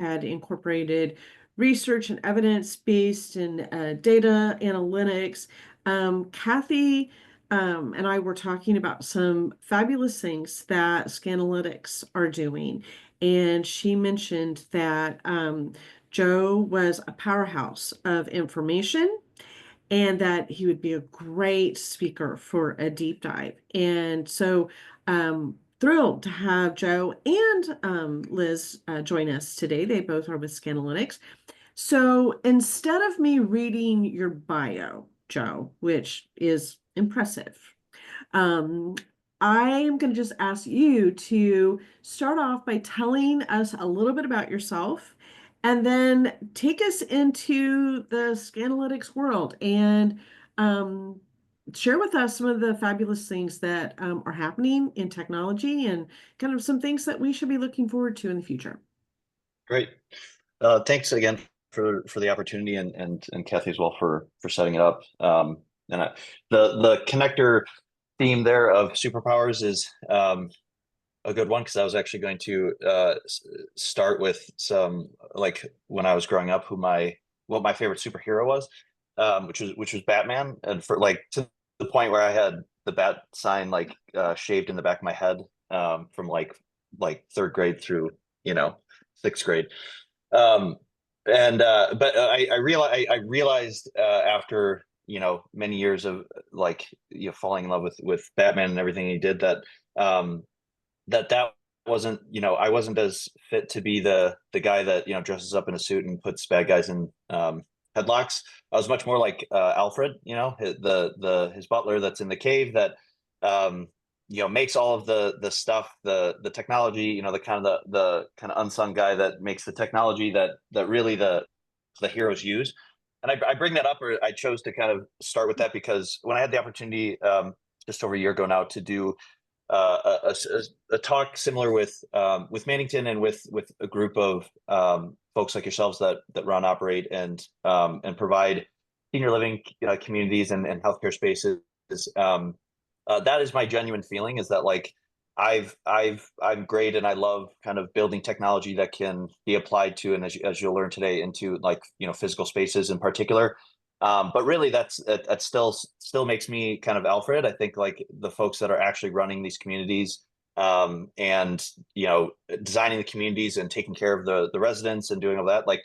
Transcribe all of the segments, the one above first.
had incorporated research and evidence-based and data analytics. Kathy and I were talking about some fabulous things that Scanalytics are doing. And she mentioned that Joe was a powerhouse of information and that he would be a great speaker for a deep dive. And so, thrilled to have Joe and Liz join us today. They both are with Scanalytics. So instead of me reading your bio, Joe, which is impressive, um, I am going to just ask you to start off by telling us a little bit about yourself and then take us into the Scanalytics world and um, share with us some of the fabulous things that are happening in technology and kind of some things that we should be looking forward to in the future. Great. Thanks again for the opportunity and Kathy as well for setting it up. And the connector theme there of superpowers is a good one because I was actually going to start with some like when I was growing up, what my favorite superhero was, which was Batman, and for like to the point where I had the bat sign like shaved in the back of my head from like third grade through sixth grade. Um, and but I realized after many years of like falling in love with Batman and everything he did um, that wasn't I wasn't as fit to be the guy that dresses up in a suit and puts bad guys in headlocks. I was much more like Alfred, his butler that's in the cave that um, makes all of the stuff, the technology, the kind of unsung guy that makes the technology that really the heroes use. And I bring that up, or I chose to kind of start with that because when I had the opportunity just over a year ago now to do a talk similar with Mannington and with a group of folks like yourselves that run, operate, and provide senior living communities and healthcare spaces. That is my genuine feeling is that like I'm great and I love kind of building technology that can be applied to, and as you'll learn today, into like physical spaces in particular. But really, that still makes me kind of Alfred. I think like the folks that are actually running these communities and designing the communities and taking care of the residents and doing all that, like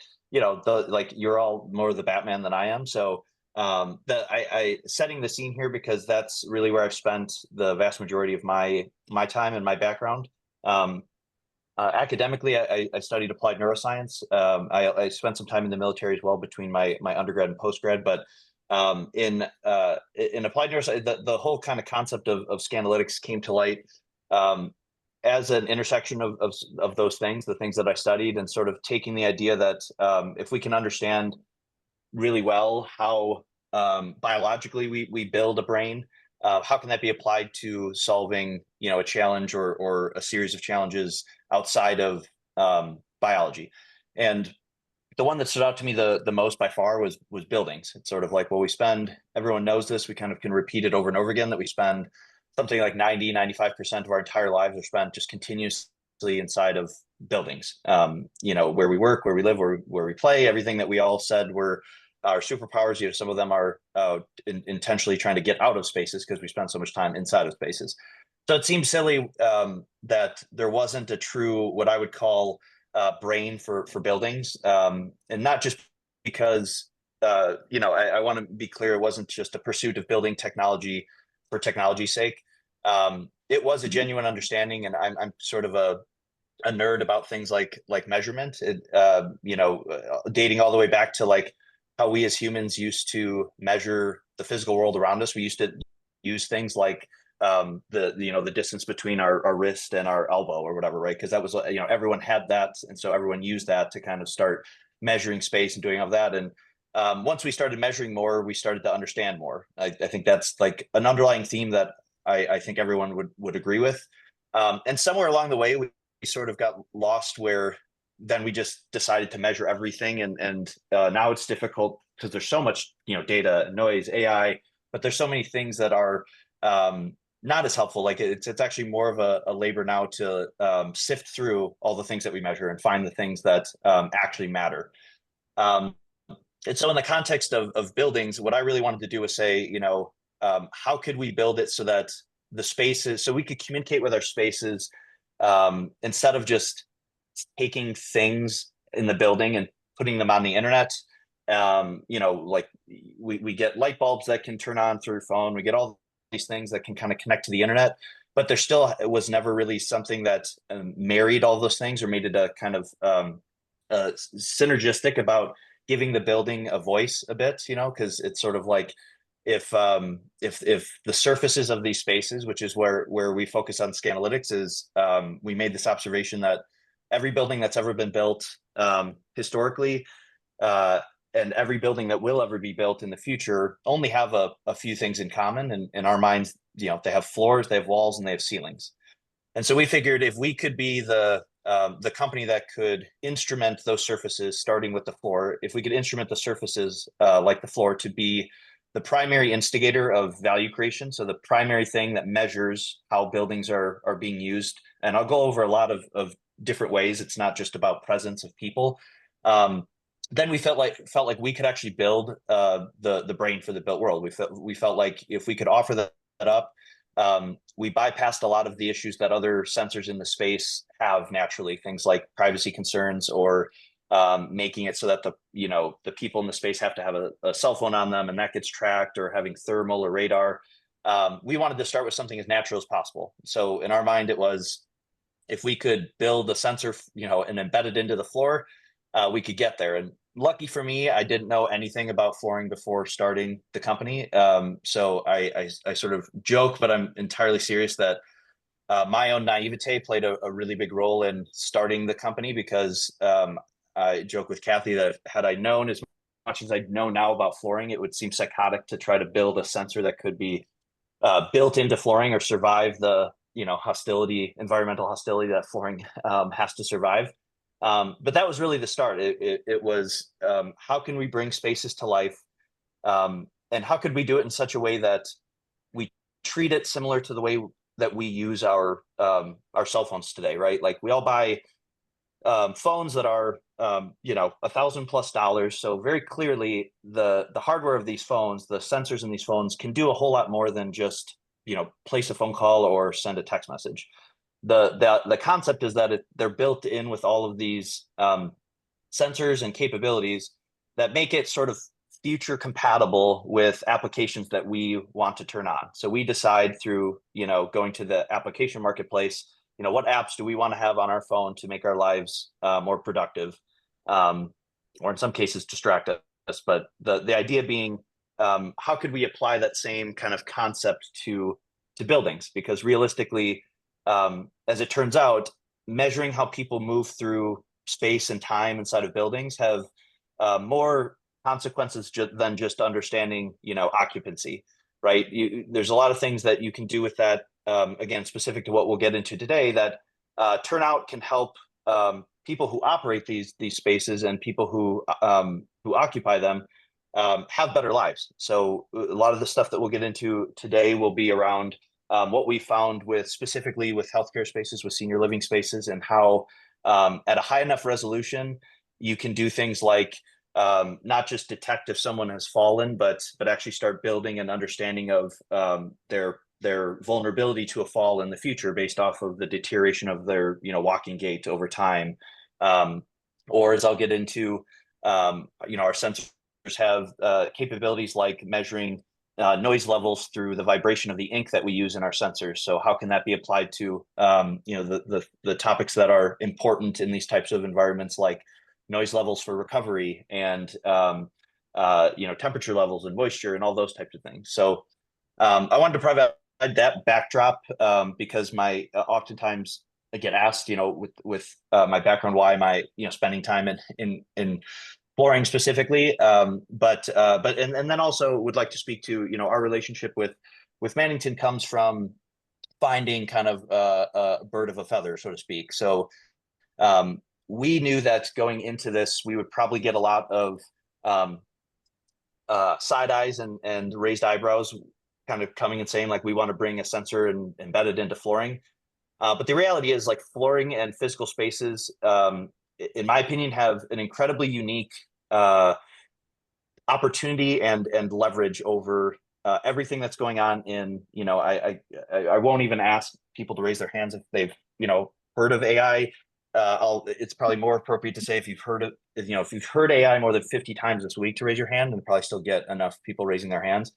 you're all more the Batman than I am. So that I setting the scene here because that's really where I've spent the vast majority of my time and my background. Academically, I studied applied neuroscience. I spent some time in the military as well between my undergrad and postgrad. But in applied neuroscience, the whole kind of concept of Scanalytics came to light as an intersection of those things, the things that I studied, and sort of taking the idea that if we can understand really well how biologically we build a brain, how can that be applied to solving a challenge or a series of challenges outside of biology? And the one that stood out to me the most by far was buildings. It's sort of like, well, everyone knows this, we kind of can repeat it over and over again, that we spend something like 95% of our entire lives are spent just continuously inside of buildings, where we work, where we live, where we play, everything that we all said were our superpowers. Some of them are intentionally trying to get out of spaces because we spend so much time inside of spaces. So it seems silly that there wasn't a true, what I would call, brain for buildings, and not just because I want to be clear, it wasn't just a pursuit of building technology for technology's sake. It was a genuine understanding, and I'm sort of a nerd about things like measurement. Dating all the way back to like how we as humans used to measure the physical world around us. We used to use things like the distance between our wrist and our elbow or whatever, right? Because that was everyone had that, and so everyone used that to kind of start measuring space and doing all that. And once we started measuring more, we started to understand more. I think that's like an underlying theme that I think everyone would agree with. And somewhere along the way, we sort of got lost where then we just decided to measure everything, and now it's difficult because there's so much data, noise, AI, but there's so many things that are not as helpful. Like it's actually more of a labor now to sift through all the things that we measure and find the things that actually matter. Um, and so in the context of buildings, what I really wanted to do was say, how could we build it so that the spaces, so we could communicate with our spaces instead of just taking things in the building and putting them on the internet. Like we get light bulbs that can turn on through your phone. We get all these things that can kind of connect to the internet, but there still was never really something that married all those things or made it a kind of synergistic about giving the building a voice a bit, because it's sort of like if the surfaces of these spaces, which is where we focus on Scanalytics, is we made this observation that every building that's ever been built historically uh, and every building that will ever be built in the future only have a few things in common. And in our minds, they have floors, they have walls, and they have ceilings. And so we figured if we could be the company that could instrument those surfaces, starting with the floor, if we could instrument the surfaces like the floor to be the primary instigator of value creation, so the primary thing that measures how buildings are being used. And I'll go over a lot of different ways. It's not just about presence of people. Then we felt like we could actually build the brain for the built world. We felt like if we could offer that up, we bypassed a lot of the issues that other sensors in the space have naturally, things like privacy concerns or making it so that the people in the space have to have a cell phone on them and that gets tracked, or having thermal or radar. We wanted to start with something as natural as possible. So in our mind, it was if we could build a sensor, and embed it into the floor, we could get there. And lucky for me, I didn't know anything about flooring before starting the company. So I sort of joke, but I'm entirely serious that my own naivete played a really big role in starting the company, because I joke with Kathy that had I known as much as I know now about flooring, it would seem psychotic to try to build a sensor that could be built into flooring or survive the environmental hostility that flooring has to survive. But that was really the start. It was how can we bring spaces to life, and how could we do it in such a way that we treat it similar to the way that we use our cell phones today, right? Like we all buy phones that are $1,000+ so very clearly the hardware of these phones, the sensors in these phones, can do a whole lot more than just place a phone call or send a text message. The concept is that they're built in with all of these sensors and capabilities that make it sort of future compatible with applications that we want to turn on. So we decide through going to the application marketplace, what apps do we want to have on our phone to make our lives more productive, or in some cases distract us. But the idea being, how could we apply that same kind of concept to buildings? Because realistically, as it turns out, measuring how people move through space and time inside of buildings have more consequences than just understanding occupancy, right? There's a lot of things that you can do with that, again, specific to what we'll get into today, that turnout can help people who operate these spaces and people who occupy them have better lives. So a lot of the stuff that we'll get into today will be around what we found specifically with healthcare spaces, with senior living spaces, and how at a high enough resolution you can do things like not just detect if someone has fallen, but actually start building an understanding of their vulnerability to a fall in the future based off of the deterioration of their walking gait over time. Or as I'll get into, our sensors have capabilities like measuring noise levels through the vibration of the ink that we use in our sensors. So how can that be applied to the topics that are important in these types of environments, like noise levels for recovery and temperature levels and moisture and all those types of things. So I wanted to provide that backdrop because oftentimes I get asked, with my background, why am I spending time in flooring specifically, but and then also would like to speak to our relationship with Mannington comes from finding kind of a bird of a feather, so to speak. So we knew that going into this, we would probably get a lot of side eyes and raised eyebrows kind of coming and saying like we want to bring a sensor and embed it into flooring. But the reality is like flooring and physical spaces, in my opinion, have an incredibly unique uh, opportunity and leverage over everything that's going on in, I won't even ask people to raise their hands if they've, heard of AI. It's probably more appropriate to say if you've heard of, if you've heard AI more than 50 times this week to raise your hand, and probably still get enough people raising their hands.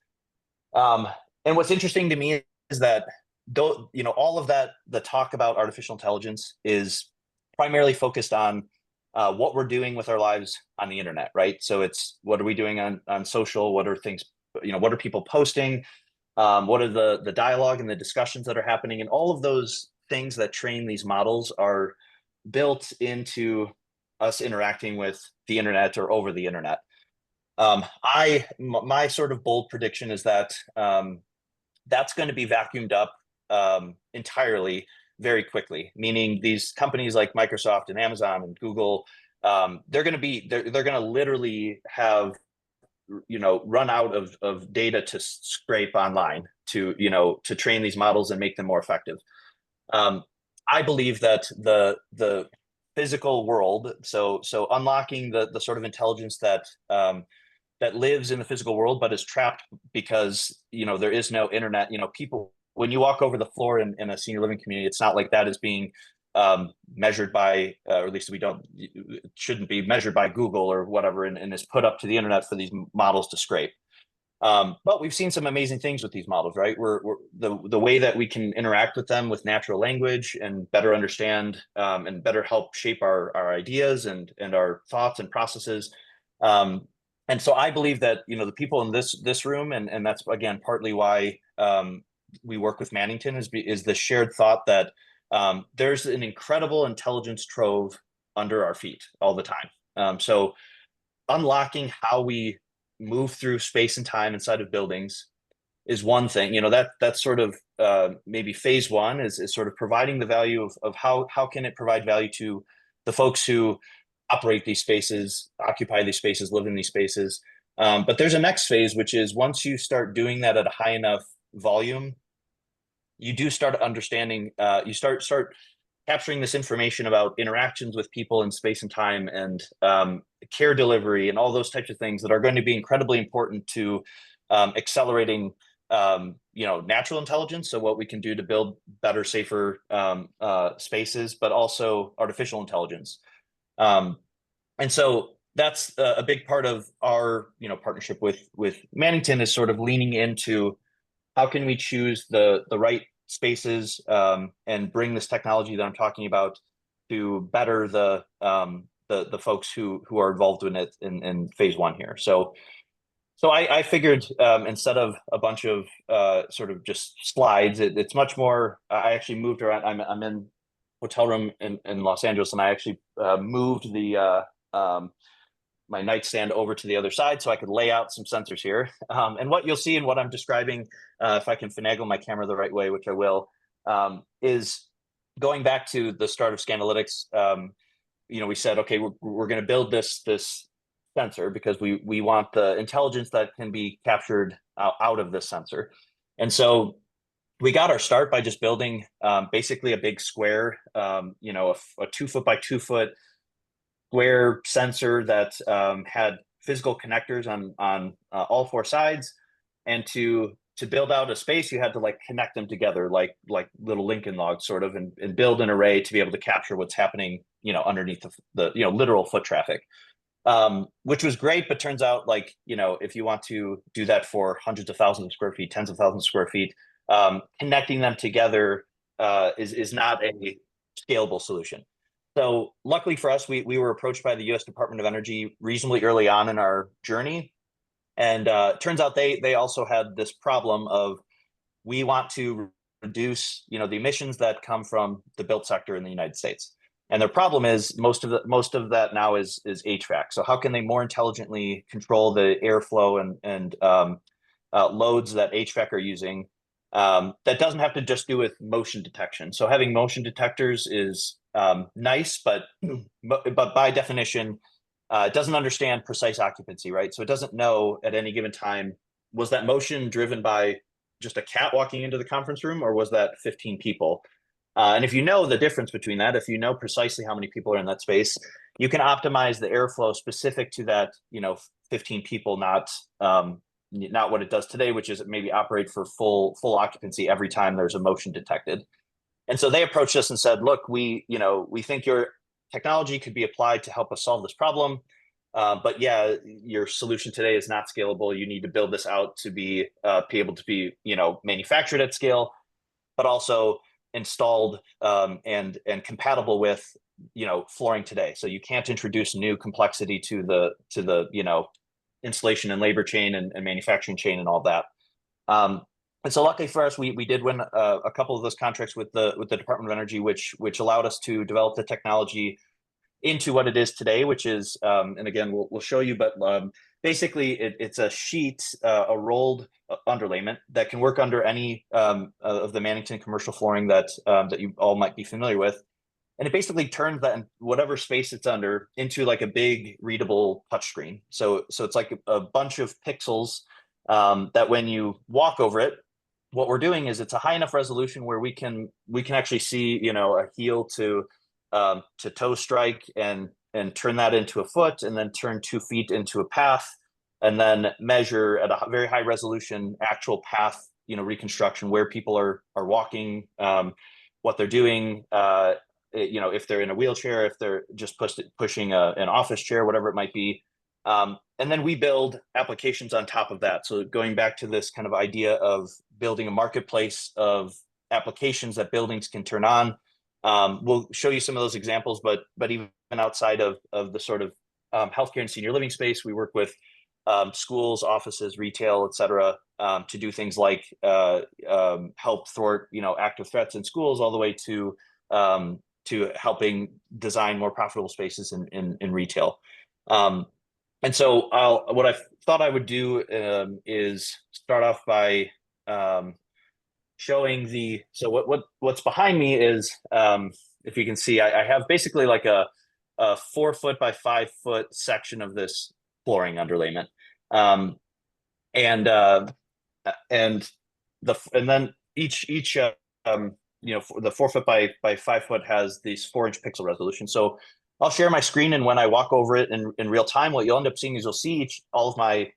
Um, and what's interesting to me is that though, all of that, the talk about artificial intelligence is primarily focused on what we're doing with our lives on the internet, right? So it's what are we doing on social? What are things, what are people posting? What are the dialogue and the discussions that are happening? And all of those things that train these models are built into us interacting with the internet or over the internet. My sort of bold prediction is that that's going to be vacuumed up entirely very quickly. Meaning these companies like Microsoft and Amazon and Google, they're going to literally have run out of data to scrape online to train these models and make them more effective. Um, I believe that the physical world, so unlocking the sort of intelligence that lives in the physical world but is trapped because there is no internet. People, when you walk over the floor in a senior living community, it's not like that is being measured by, or at least it shouldn't be measured by Google or whatever, and is put up to the internet for these models to scrape. But we've seen some amazing things with these models, right? We're the way that we can interact with them with natural language and better understand and better help shape our ideas and our thoughts and processes. And so I believe that the people in this room, and that's again partly why we work with Mannington, is the shared thought that there's an incredible intelligence trove under our feet all the time. So unlocking how we move through space and time inside of buildings is one thing. That's sort of maybe phase one is sort of providing the value of how can it provide value to the folks who operate these spaces, occupy these spaces, live in these spaces. But there's a next phase, which is once you start doing that at a high enough volume, you do start understanding, you start capturing this information about interactions with people in space and time and care delivery and all those types of things that are going to be incredibly important to accelerating natural intelligence, so what we can do to build better, safer spaces, but also artificial intelligence. And so that's a big part of our partnership with Mannington, is sort of leaning into how can we choose the right spaces and bring this technology that I'm talking about to better the folks who are involved in it in phase one here. So I figured instead of a bunch of sort of just slides, it's much more. I actually moved around. I'm in hotel room in Los Angeles, and I actually moved the my nightstand over to the other side so I could lay out some sensors here. And what you'll see in what I'm describing, if I can finagle my camera the right way, which I will, is going back to the start of Scanalytics. We said, okay, we're going to build this sensor because we want the intelligence that can be captured out of this sensor. And so we got our start by just building basically a big square, a 2 foot by 2 foot square sensor that had physical connectors on all four sides. And to build out a space, you had to like connect them together like little Lincoln logs sort of, and build an array to be able to capture what's happening underneath the literal foot traffic. Which was great, but turns out like if you want to do that for hundreds of thousands of square feet, tens of thousands of square feet, connecting them together is not a scalable solution. So luckily for us, we were approached by the U.S. Department of Energy reasonably early on in our journey, and turns out they also had this problem of, we want to reduce the emissions that come from the built sector in the United States. And their problem is most of that now is HVAC. So how can they more intelligently control the airflow and loads that HVAC are using? That doesn't have to just do with motion detection. So having motion detectors is nice, but by definition, it doesn't understand precise occupancy, right? So it doesn't know at any given time, was that motion driven by just a cat walking into the conference room, or was that 15 people? And if you know the difference between that, if you know precisely how many people are in that space, you can optimize the airflow specific to that, 15 people, not what it does today, which is maybe operate for full occupancy every time there's a motion detected. And so they approached us and said, look, we think your technology could be applied to help us solve this problem. But yeah, your solution today is not scalable. You need to build this out to be able to be, manufactured at scale, but also installed and compatible with, flooring today. So you can't introduce new complexity to the installation and labor chain and manufacturing chain and all that. And so luckily for us, we did win a couple of those contracts with the Department of Energy, which allowed us to develop the technology into what it is today, which is, and again, we'll show you, but basically it's a sheet, a rolled underlayment that can work under any of the Mannington commercial flooring that you all might be familiar with. And it basically turns that whatever space it's under into like a big readable touchscreen. So it's like a bunch of pixels that when you walk over it, what we're doing is it's a high enough resolution where we can actually see, a heel to toe strike and turn that into a foot, and then turn 2 feet into a path, and then measure at a very high resolution actual path, reconstruction where people are walking, what they're doing, if they're in a wheelchair, if they're just pushing an office chair, whatever it might be. And then we build applications on top of that. So going back to this kind of idea of building a marketplace of applications that buildings can turn on. We'll show you some of those examples, but even outside of the sort of healthcare and senior living space, we work with schools, offices, retail, et cetera, to do things like help thwart, active threats in schools, all the way to helping design more profitable spaces in retail. And so what I thought I would do is start off by showing what's behind me is, if you can see, I have basically like a 4 foot by 5 foot section of this flooring underlayment. And then each the 4 foot by 5 foot has these 4-inch pixel resolution. So I'll share my screen, and when I walk over it in real time, what you'll end up seeing is you'll see all of my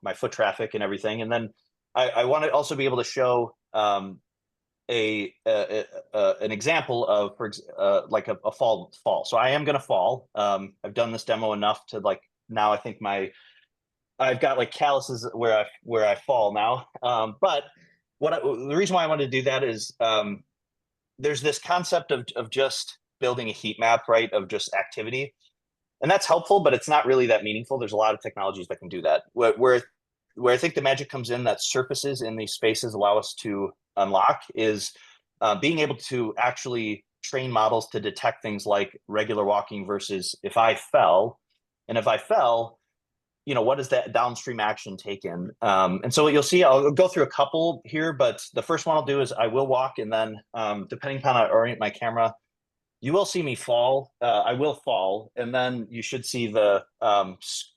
my foot traffic and everything. And then I want to also be able to show an example of like a fall. So I am going to fall. I've done this demo enough to now I think I've got like calluses where I fall now. But the reason why I wanted to do that is there's this concept of just building a heat map, right, of just activity. And that's helpful, but it's not really that meaningful. There's a lot of technologies that can do that. Where I think the magic comes in, that surfaces in these spaces allow us to unlock, is being able to actually train models to detect things like regular walking versus if I fell. And if I fell, what is that downstream action taken? And so what you'll see, I'll go through a couple here, but the first one I'll do is I will walk, and then depending upon how I orient my camera, you will see me fall. I will fall, and then you should see the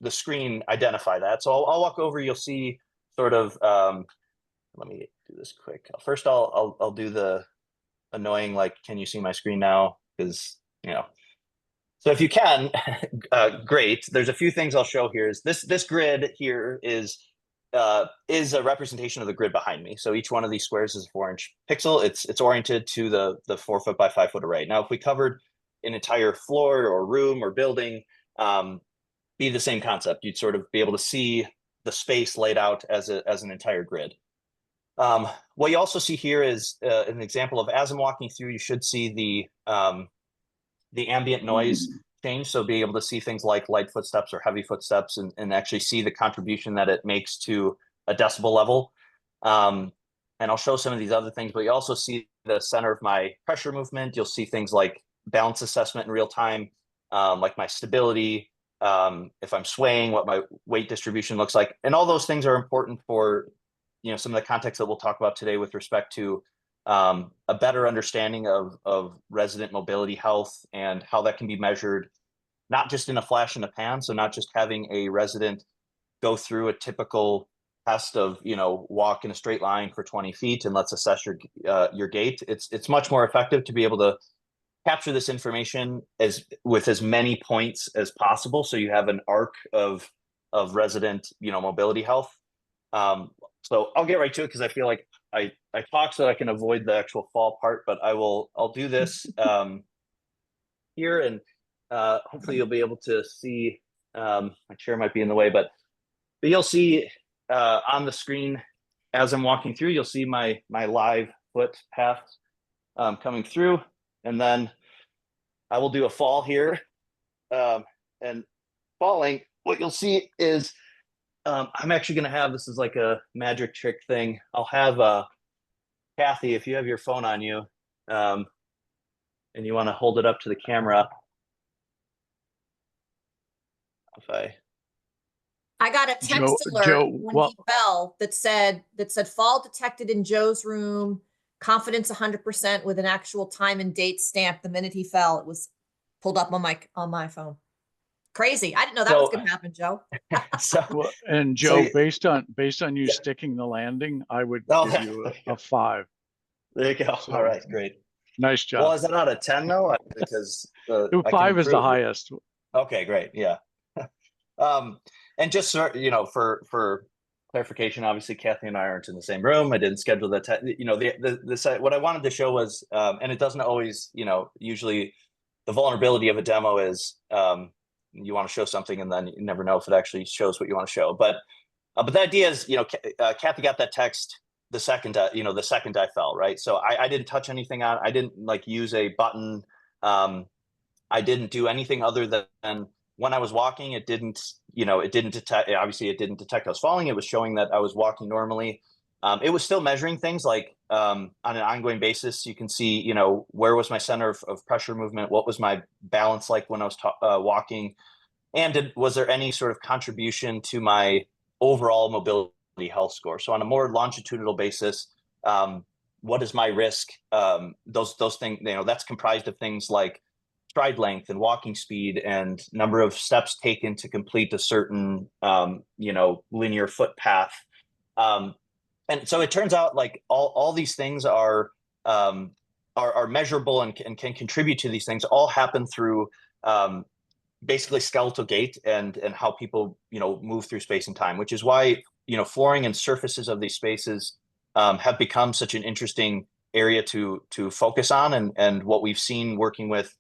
screen identify that. So I'll walk over. You'll see sort of. Let me do this quick. First, I'll do the annoying, like, can you see my screen now? Because So if you can, great. There's a few things I'll show here. Is this grid here is a representation of the grid behind me. So each one of these squares is a 4-inch pixel. It's oriented to the 4 foot by 5 foot array. Now, if we covered an entire floor or room or building, be the same concept. You'd sort of be able to see the space laid out as an entire grid. What you also see here is an example of, as I'm walking through, you should see the ambient noise change. So being able to see things like light footsteps or heavy footsteps, and actually see the contribution that it makes to a decibel level. And I'll show some of these other things, but you also see the center of my pressure movement. You'll see things like balance assessment in real time, like my stability, if I'm swaying, what my weight distribution looks like. And all those things are important for some of the context that we'll talk about today with respect to a better understanding of resident mobility health and how that can be measured, not just in a flash in the pan. So not just having a resident go through a typical test of, walk in a straight line for 20 feet and let's assess your gait. It's much more effective to be able to capture this information as with as many points as possible, so you have an arc of resident, mobility health. So I'll get right to it because I feel like I talk so that I can avoid the actual fall part, but I'll do this here, and hopefully you'll be able to see. My chair might be in the way, but you'll see on the screen as I'm walking through, you'll see my live foot path coming through, and then I will do a fall here. And falling, what you'll see is I'm actually going to have, this is like a magic trick thing. I'll have Kathy, if you have your phone on you and you want to hold it up to the camera. If I got a text alert when he fell that said fall detected in Joe's room, confidence 100% with an actual time and date stamp the minute he fell. It was pulled up on my phone. Crazy. I didn't know that was going to happen, Joe. And Joe, based on you sticking the landing, I would give you a 5. There you go. So, all right, great. Nice job. Well, is that out of 10 though? Because 5 is the highest. Okay, great. Yeah. And just for clarification, obviously Kathy and I aren't in the same room. I didn't schedule the what I wanted to show was, and it doesn't always, usually the vulnerability of a demo is you want to show something and then you never know if it actually shows what you want to show. But the idea is, Kathy got that text the second I fell, right? So I didn't touch anything on. I didn't use a button. I didn't do anything other than when I was walking, it didn't detect. Obviously, it didn't detect I was falling. It was showing that I was walking normally. It was still measuring things like on an ongoing basis. You can see, where was my center of pressure movement? What was my balance like when I was walking? And was there any sort of contribution to my overall mobility health score? So on a more longitudinal basis, what is my risk? Those things, that's comprised of things like stride length and walking speed and number of steps taken to complete a certain linear foot path. And so it turns out like all these things are measurable and can contribute to these things. All happen through basically skeletal gait and how people move through space and time, which is why flooring and surfaces of these spaces have become such an interesting area to focus on. And what we've seen working with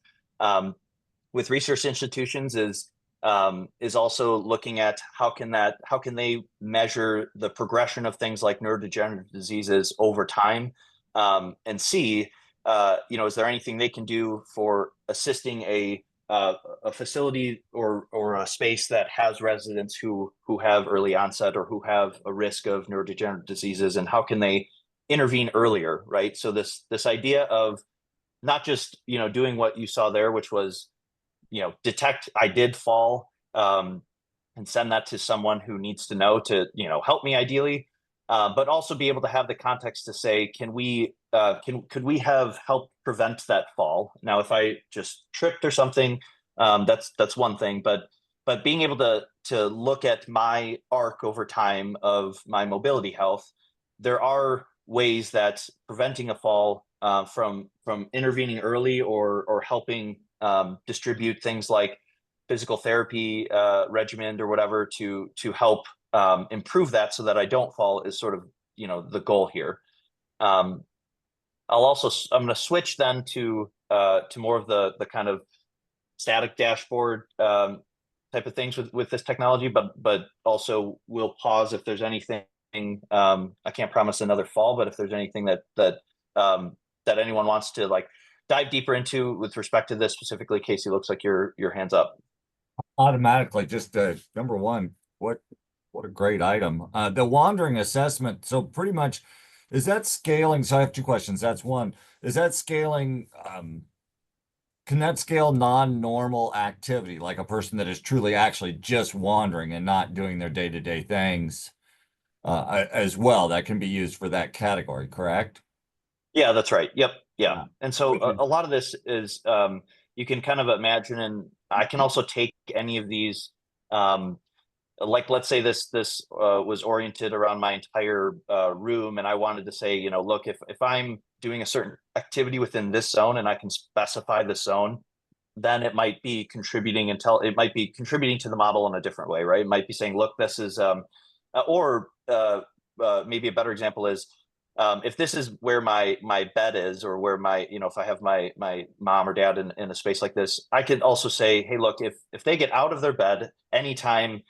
research institutions is also looking at how can they measure the progression of things like neurodegenerative diseases over time, and see is there anything they can do for assisting a facility or a space that has residents who have early onset or who have a risk of neurodegenerative diseases, and how can they intervene earlier, right? So this idea of not just doing what you saw there, which was detect I did fall, and send that to someone who needs to know to help me ideally, but also be able to have the context to say, could we have helped prevent that fall? Now, if I just tripped or something, that's one thing, but being able to look at my arc over time of my mobility health, there are ways that preventing a fall from intervening early or helping distribute things like physical therapy regimen or whatever to help improve that so that I don't fall is sort of the goal here. I'm going to switch then to more of the kind of static dashboard type of things with this technology, but also we'll pause if there's anything. I can't promise another fall, but if there's anything that anyone wants to dive deeper into with respect to this specifically, Casey, looks like your hand's up. Automatically, just number one, what a great item. The wandering assessment. So pretty much, is that scaling? So I have 2 questions. That's one. Is that scaling? Can that scale non-normal activity, like a person that is truly actually just wandering and not doing their day-to-day things as well? That can be used for that category, correct? Yeah, that's right. Yep. Yeah. And so a lot of this is you can kind of imagine, and I can also take any of these like, let's say this was oriented around my entire room, and I wanted to say, you know, look, if I'm doing a certain activity within this zone and I can specify the zone, then it might be contributing it might be contributing to the model in a different way, right? It might be saying, look, this is or maybe a better example is if this is where my bed is, or where my, you know, if I have my mom or dad in a space like this, I could also say, hey, look, if they get out of their bed anytime,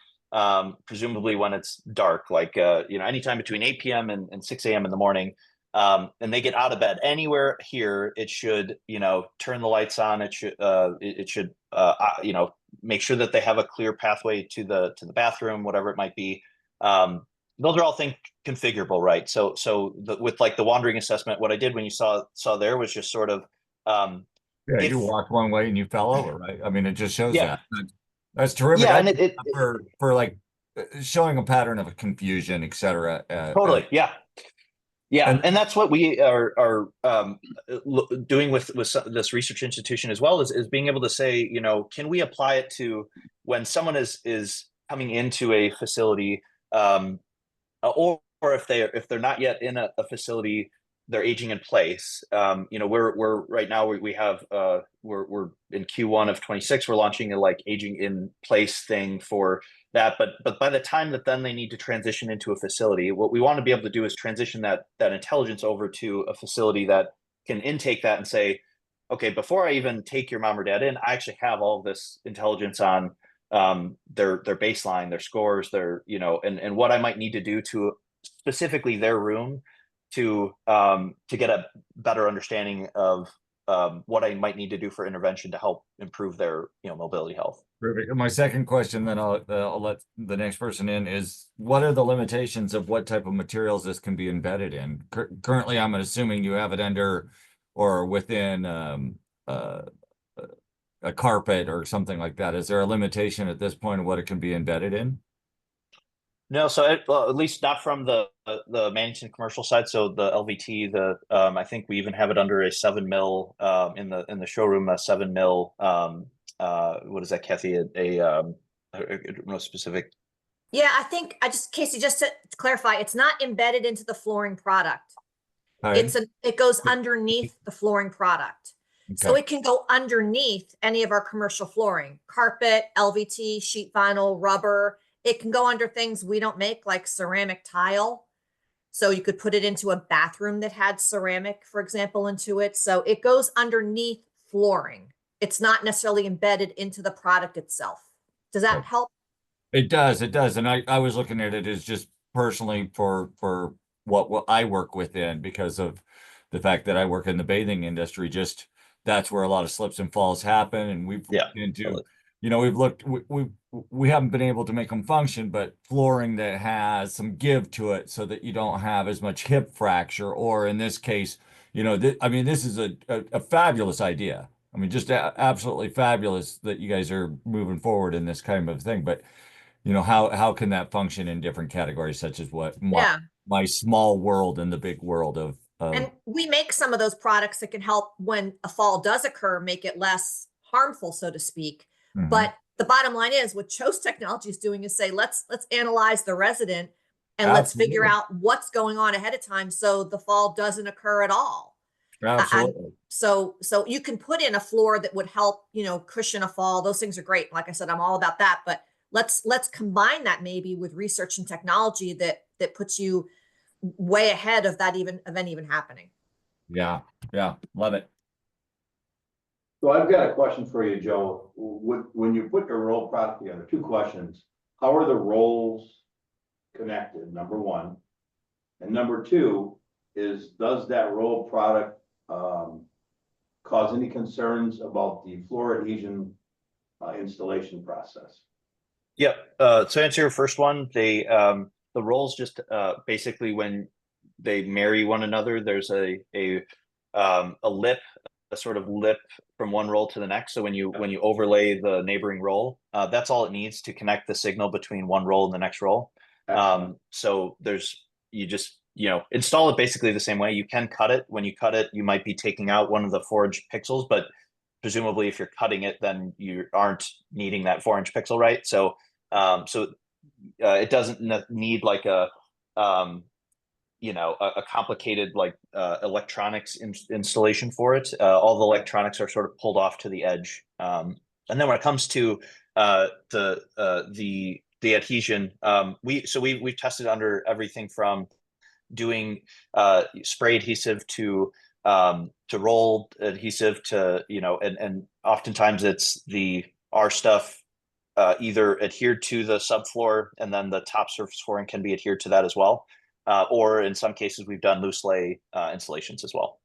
presumably when it's dark, like you know, anytime between 8 p.m. and 6 a.m. in the morning, and they get out of bed anywhere here, it should, you know, turn the lights on. It should you know, make sure that they have a clear pathway to the bathroom, whatever it might be. Those are all things configurable, right? So with like the wandering assessment, what I did when you saw there was just sort of yeah, you walked one way and you fell over, right? I mean, it just shows that. That's terrific. Yeah, and for like showing a pattern of confusion, etc. Totally, yeah. Yeah, and that's what we are doing with this research institution as well, is being able to say, you know, can we apply it to when someone is coming into a facility, or if they're not yet in a facility, they're aging in place. You know, we're right now we have we're in Q1 of 26. We're launching a like aging in place thing for that, but by the time that then they need to transition into a facility, what we want to be able to do is transition that intelligence over to a facility that can intake that and say, okay, before I even take your mom or dad in, I actually have all of this intelligence on their baseline, their scores, their, you know, and what I might need to do to specifically their room to get a better understanding of what I might need to do for intervention to help improve their, you know, mobility health. Perfect. My second question, then I'll let the next person in, is what are the limitations of what type of materials this can be embedded in? Currently, I'm assuming you have it under or within a carpet or something like that. Is there a limitation at this point of what it can be embedded in? No, so at least not from the managed and commercial side. So the LVT, I think we even have it under a 7 mil in the showroom, a 7 mil. What is that, Kathy? I don't know specific. Yeah, I think Casey, just to clarify, it's not embedded into the flooring product. Right. It goes underneath the flooring product. Okay. So it can go underneath any of our commercial flooring, carpet, LVT, sheet vinyl, rubber. It can go under things we don't make, like ceramic tile. So you could put it into a bathroom that had ceramic, for example, into it. So it goes underneath flooring. It's not necessarily embedded into the product itself. Does that help? It does. It does. And I was looking at it as just personally for what I work within, because of the fact that I work in the bathing industry. Just that's where a lot of slips and falls happen. And we've looked into, you know, we haven't been able to make them function, but flooring that has some give to it so that you don't have as much hip fracture, or in this case, you know, I mean, this is a fabulous idea. I mean, just absolutely fabulous that you guys are moving forward in this kind of thing. But, you know, how can that function in different categories, such as what my small world and the big world of. And we make some of those products that can help when a fall does occur, make it less harmful, so to speak. Mm-hmm. But the bottom line is what Cho's technology is doing is say, let's analyze the resident and let's figure out what's going on ahead of time so the fall doesn't occur at all. Absolutely. So you can put in a floor that would help, you know, cushion a fall. Those things are great. Like I said, I'm all about that. But let's combine that maybe with research and technology that puts you way ahead of that event even happening. Yeah, love it. So I've got a question for you, Joe. When you put your roll product together, two questions. How are the rolls connected, number one? And number two is, does that roll product cause any concerns about the floor adhesion installation process? Yeah, to answer your first one, the rolls just basically when they marry one another, there's a lip, a sort of lip from one roll to the next. So when you overlay the neighboring roll, that's all it needs to connect the signal between one roll and the next roll. So you just, you know, install it basically the same way. You can cut it. When you cut it, you might be taking out one of the 4-inch pixels, but presumably if you're cutting it, then you aren't needing that 4-inch pixel, right? So it doesn't need like a a complicated like electronics installation for it. All the electronics are sort of pulled off to the edge. And then when it comes to the adhesion, we've tested under everything from doing spray adhesive to roll adhesive to and oftentimes it's our stuff either adhered to the subfloor and then the top surface flooring can be adhered to that as well. Or in some cases, we've done loose lay installations as well.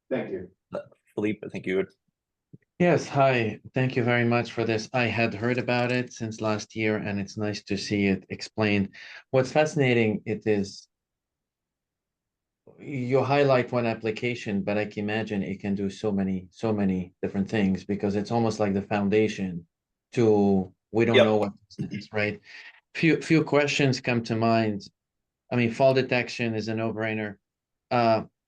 Thank you. Philippe, I think you would. Yes, hi. Thank you very much for this. I had heard about it since last year, and it's nice to see it explained. What's fascinating, it is you highlight one application, but I can imagine it can do so many different things because it's almost like the foundation to we don't know what this is, right? Few questions come to mind. I mean, fall detection is a no-brainer.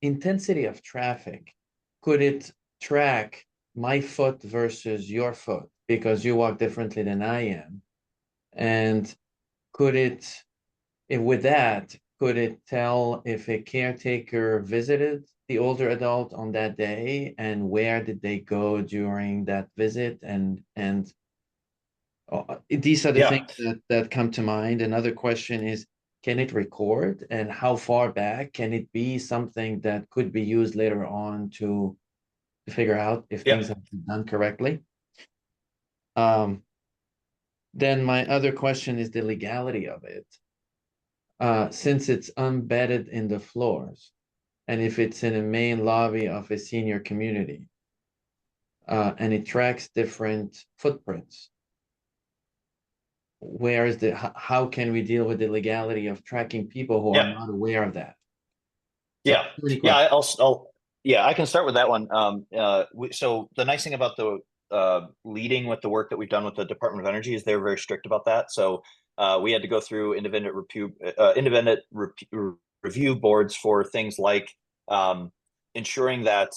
Intensity of traffic, could it track my foot versus your foot because you walk differently than I am? And could it, with that, could it tell if a caretaker visited the older adult on that day and where did they go during that visit? And these are the things that come to mind. Another question is, can it record and how far back can it be something that could be used later on to figure out if things have been done correctly? Then my other question is the legality of it. Since it's embedded in the floors, and if it's in a main lobby of a senior community, and it tracks different footprints, where is how can we deal with the legality of tracking people who are not aware of that? I can start with that one. So the nice thing about the leading with the work that we've done with the Department of Energy is they're very strict about that. So we had to go through independent review boards for things like ensuring that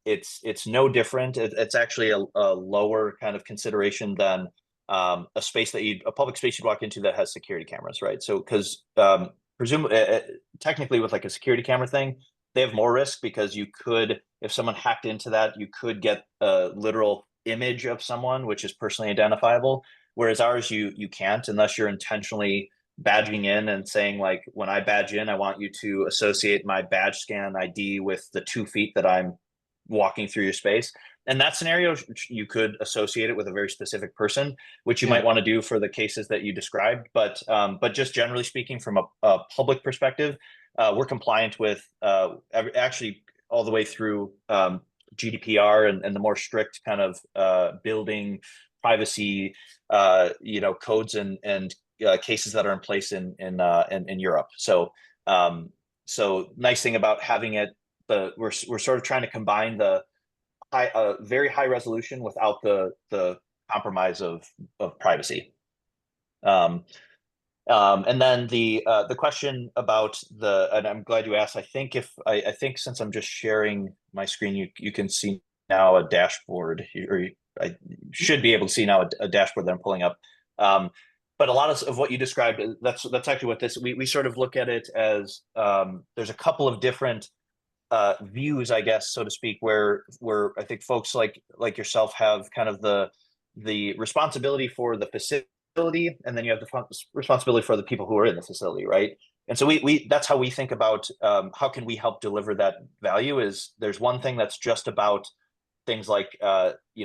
it's no different. It's actually a lower kind of consideration than a public space you'd walk into that has security cameras, right? So because presumably, technically with like a security camera thing, they have more risk because you could, if someone hacked into that, you could get a literal image of someone, which is personally identifiable. Whereas ours, you can't unless you're intentionally badging in and saying like, when I badge in, I want you to associate my badge scan ID with the 2 feet that I'm walking through your space. And that scenario, you could associate it with a very specific person, which you might want to do for the cases that you described. But just generally speaking, from a public perspective, we're compliant with actually all the way through GDPR and the more strict kind of building privacy, codes and cases that are in place in Europe. So nice thing about having it, we're sort of trying to combine the very high resolution without the compromise of privacy. And then the question about and I'm glad you asked. I think I think since I'm just sharing my screen, you can see now a dashboard, or I should be able to see now a dashboard that I'm pulling up. But a lot of what you described, that's actually what we sort of look at it as. There's a couple of different views, I guess, so to speak, where I think folks like yourself have kind of the responsibility for the facility, and then you have the responsibility for the people who are in the facility, right? And so we that's how we think about how can we help deliver that value. Is there's one thing that's just about things like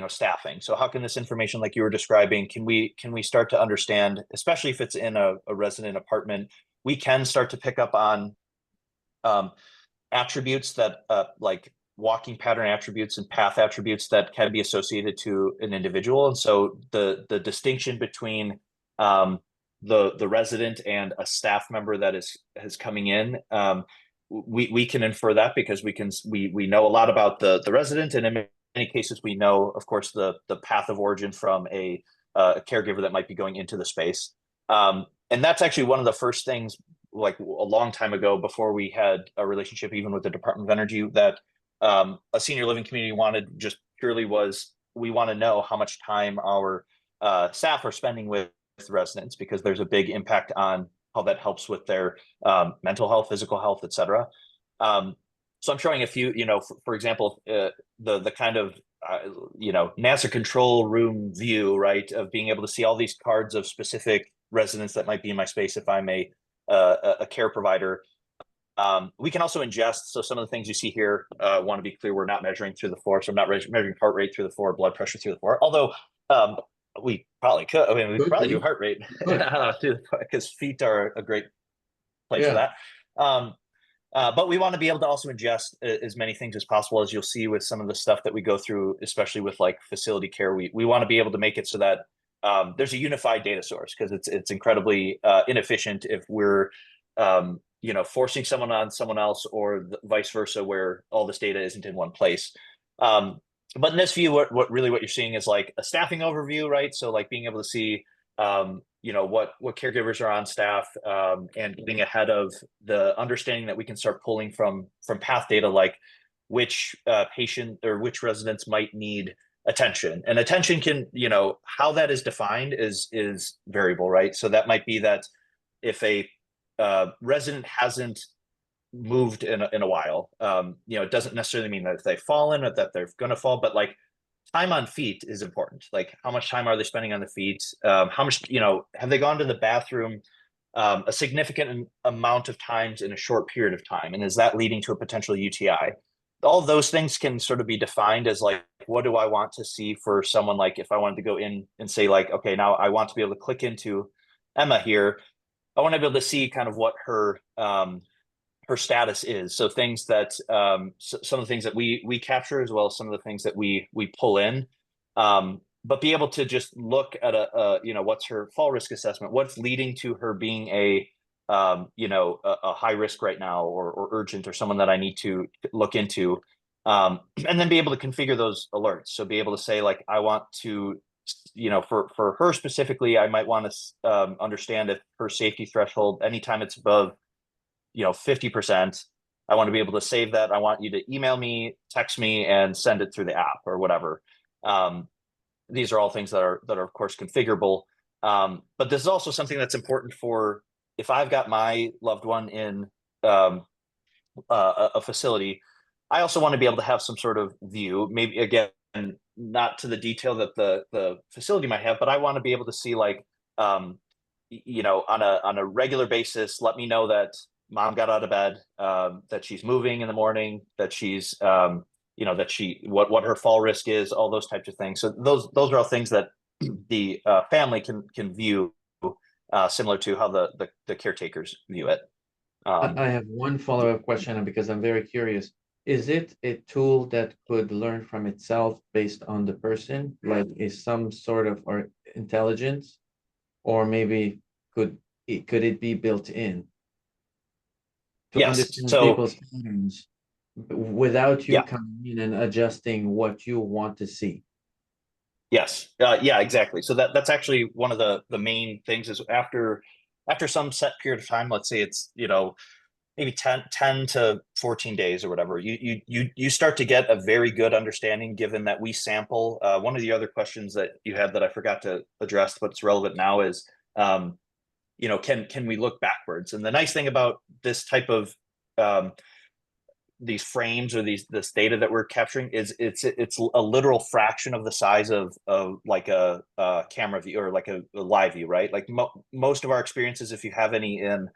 staffing. So how can this information, like you were describing, can we start to understand, especially if it's in a resident apartment, we can start to pick up on attributes that like walking pattern attributes and path attributes that can be associated to an individual. And so the distinction between the resident and a staff member that is coming in, we can infer that because we know a lot about the resident, and in many cases we know, of course, the path of origin from a caregiver that might be going into the space. And that's actually one of the first things, like a long time ago, before we had a relationship even with the Department of Energy, that a senior living community wanted just purely was, we want to know how much time our staff are spending with residents, because there's a big impact on how that helps with their mental health, physical health, et cetera. So I'm showing a few, for example, the kind of, NASA control room view, right, of being able to see all these cards of specific residents that might be in my space if I'm a care provider. We can also ingest. So some of the things you see here, want to be clear, we're not measuring through the floor. So I'm not measuring heart rate through the floor, blood pressure through the floor. Although we probably could. I mean, we could probably do heart rate because feet are a great place for that. But we want to be able to also ingest as many things as possible, as you'll see with some of the stuff that we go through, especially with like facility care. We want to be able to make it so that there's a unified data source, because it's incredibly inefficient if we're forcing someone on someone else, or vice versa, where all this data isn't in one place. But in this view, what you're seeing is like a staffing overview, right? So like being able to see what caregivers are on staff, and getting ahead of the understanding that we can start pulling from path data, like which patient or which residents might need attention. And attention can, how that is defined is variable, right? So that might be that if a resident hasn't moved in a while, it doesn't necessarily mean that they've fallen or that they're going to fall, but like time on feet is important. Like how much time are they spending on the feet? How much, have they gone to the bathroom a significant amount of times in a short period of time? And is that leading to a potential UTI? All those things can sort of be defined as like, what do I want to see for someone? Like if I wanted to go in and say like, okay, now I want to be able to click into Emma here. I want to be able to see kind of what her status is. So things that some of the things that we capture, as well as some of the things that we pull in, but be able to just look at what's her fall risk assessment, what's leading to her being a high risk right now, or urgent, or someone that I need to look into, and then be able to configure those alerts. So be able to say like, I want to, for her specifically, I might want to understand if her safety threshold, anytime it's above 50%, I want to be able to save that. I want you to email me, text me, and send it through the app or whatever. These are all things that are of course configurable. But this is also something that's important for if I've got my loved one in a facility. I also want to be able to have some sort of view, maybe again, not to the detail that the facility might have, but I want to be able to see like, on a regular basis, let me know that mom got out of bed, that she's moving in the morning, that she's, what her fall risk is, all those types of things. So those are all things that the family can view, similar to how the caretakers view it. I have one follow-up question, because I'm very curious. Is it a tool that could learn from itself based on the person, like is some sort of intelligence, or maybe could it be built in to understand people's patterns without you coming in and adjusting what you want to see? Yes. Yeah, exactly. So that's actually one of the main things is after some set period of time, let's say it's, maybe 10 to 14 days or whatever, you start to get a very good understanding, given that we sample. One of the other questions that you had that I forgot to address, but it's relevant now, is, can we look backwards? And the nice thing about this type of these frames, or this data that we're capturing, is it's a literal fraction of the size of like a camera view, or like a live view, right? Like most of our experiences, if you have any in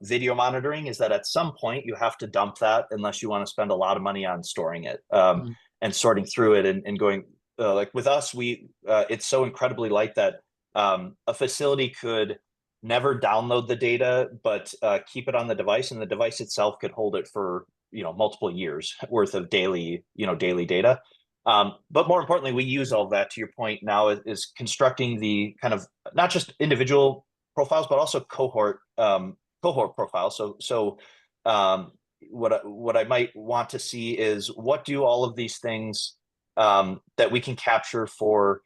video monitoring, is that at some point you have to dump that, unless you want to spend a lot of money on storing it, and sorting through it, and going like with us, it's so incredibly light that a facility could never download the data, but keep it on the device, and the device itself could hold it for multiple years worth of daily data. But more importantly, we use all of that, to your point now, is constructing the kind of not just individual profiles, but also cohort profiles. So what I might want to see is, what do all of these things that we can capture for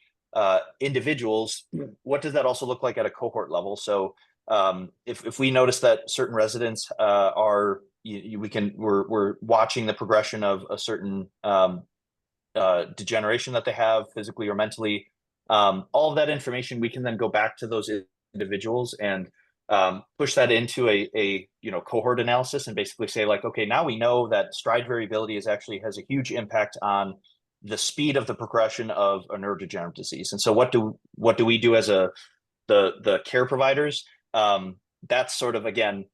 individuals, what does that also look like at a cohort level? So if we notice that certain residents are, we're watching the progression of a certain degeneration that they have physically or mentally, All of that information, we can then go back to those individuals and push that into a cohort analysis and basically say like, okay, now we know that stride variability has a huge impact on the speed of the progression of a neurodegenerative disease. And so what do we do as the care providers? That's sort of, again,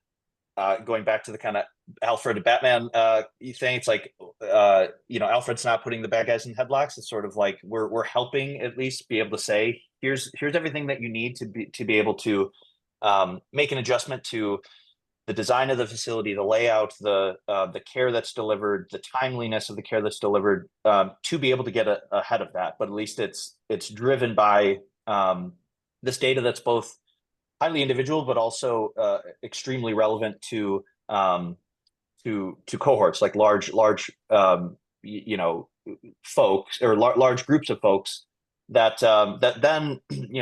going back to the kind of Alfred Batman thing. It's like, Alfred's not putting the bad guys in headlocks. It's sort of like we're helping at least be able to say, here's everything that you need to be able to make an adjustment to the design of the facility, the layout, the care that's delivered, the timeliness of the care that's delivered, to be able to get ahead of that. But at least it's driven by this data that's both highly individual, but also extremely relevant to cohorts, like large folks, or large groups of folks that then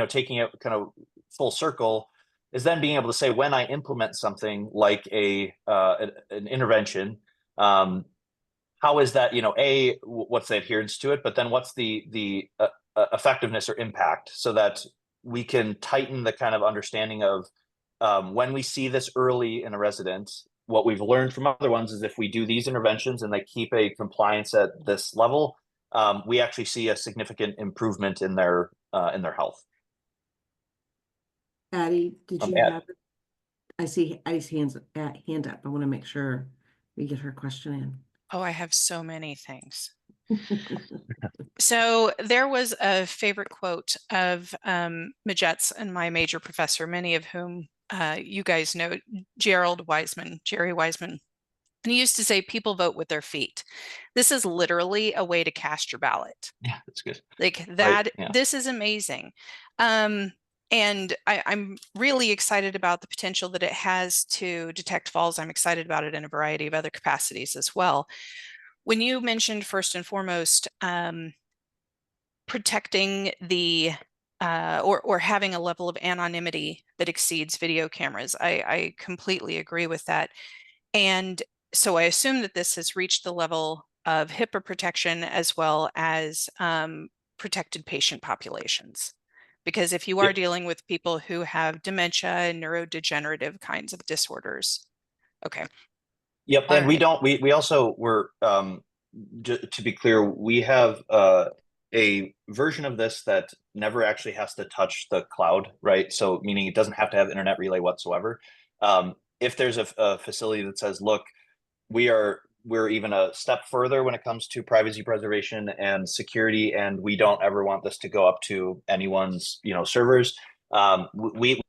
taking it kind of full circle is then being able to say, when I implement something like an intervention, how is that, what's the adherence to it, but then what's the effectiveness or impact, so that we can tighten the kind of understanding of when we see this early in a resident. What we've learned from other ones is if we do these interventions and they keep a compliance at this level, we actually see a significant improvement in their health. Addie, did you have it? I see Addie's hand up. I want to make sure we get her question in. Oh, I have so many things. So there was a favorite quote of Majet's and my major professor, many of whom you guys know, Jerry Wiseman. And he used to say, people vote with their feet. This is literally a way to cast your ballot. Yeah, that's good. Like that, yeah. This is amazing. And I'm really excited about the potential that it has to detect falls. I'm excited about it in a variety of other capacities as well. When you mentioned first and foremost, protecting the or having a level of anonymity that exceeds video cameras, I completely agree with that. And so I assume that this has reached the level of HIPAA protection as well as protected patient populations. Because if you are dealing with people who have dementia and neurodegenerative kinds of disorders. Okay. Yep. All And right. we also were, to be clear, we have a version of this that never actually has to touch the cloud, right? So meaning it doesn't have to have internet relay whatsoever. If there's a facility that says, look, we're even a step further when it comes to privacy preservation and security, and we don't ever want this to go up to anyone's servers, we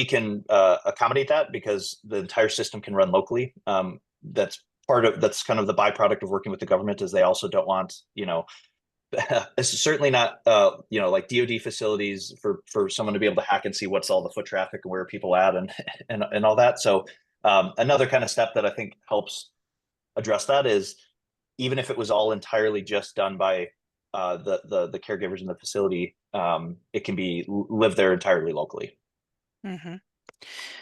can accommodate that, because the entire system can run locally. That's kind of the byproduct of working with the government, is they also don't want it's certainly not like DoD facilities for someone to be able to hack and see what's all the foot traffic and where people at and all that. So another kind of step that I think helps address that is, even if it was all entirely just done by the caregivers in the facility, it can be lived there entirely locally. Mm-hmm.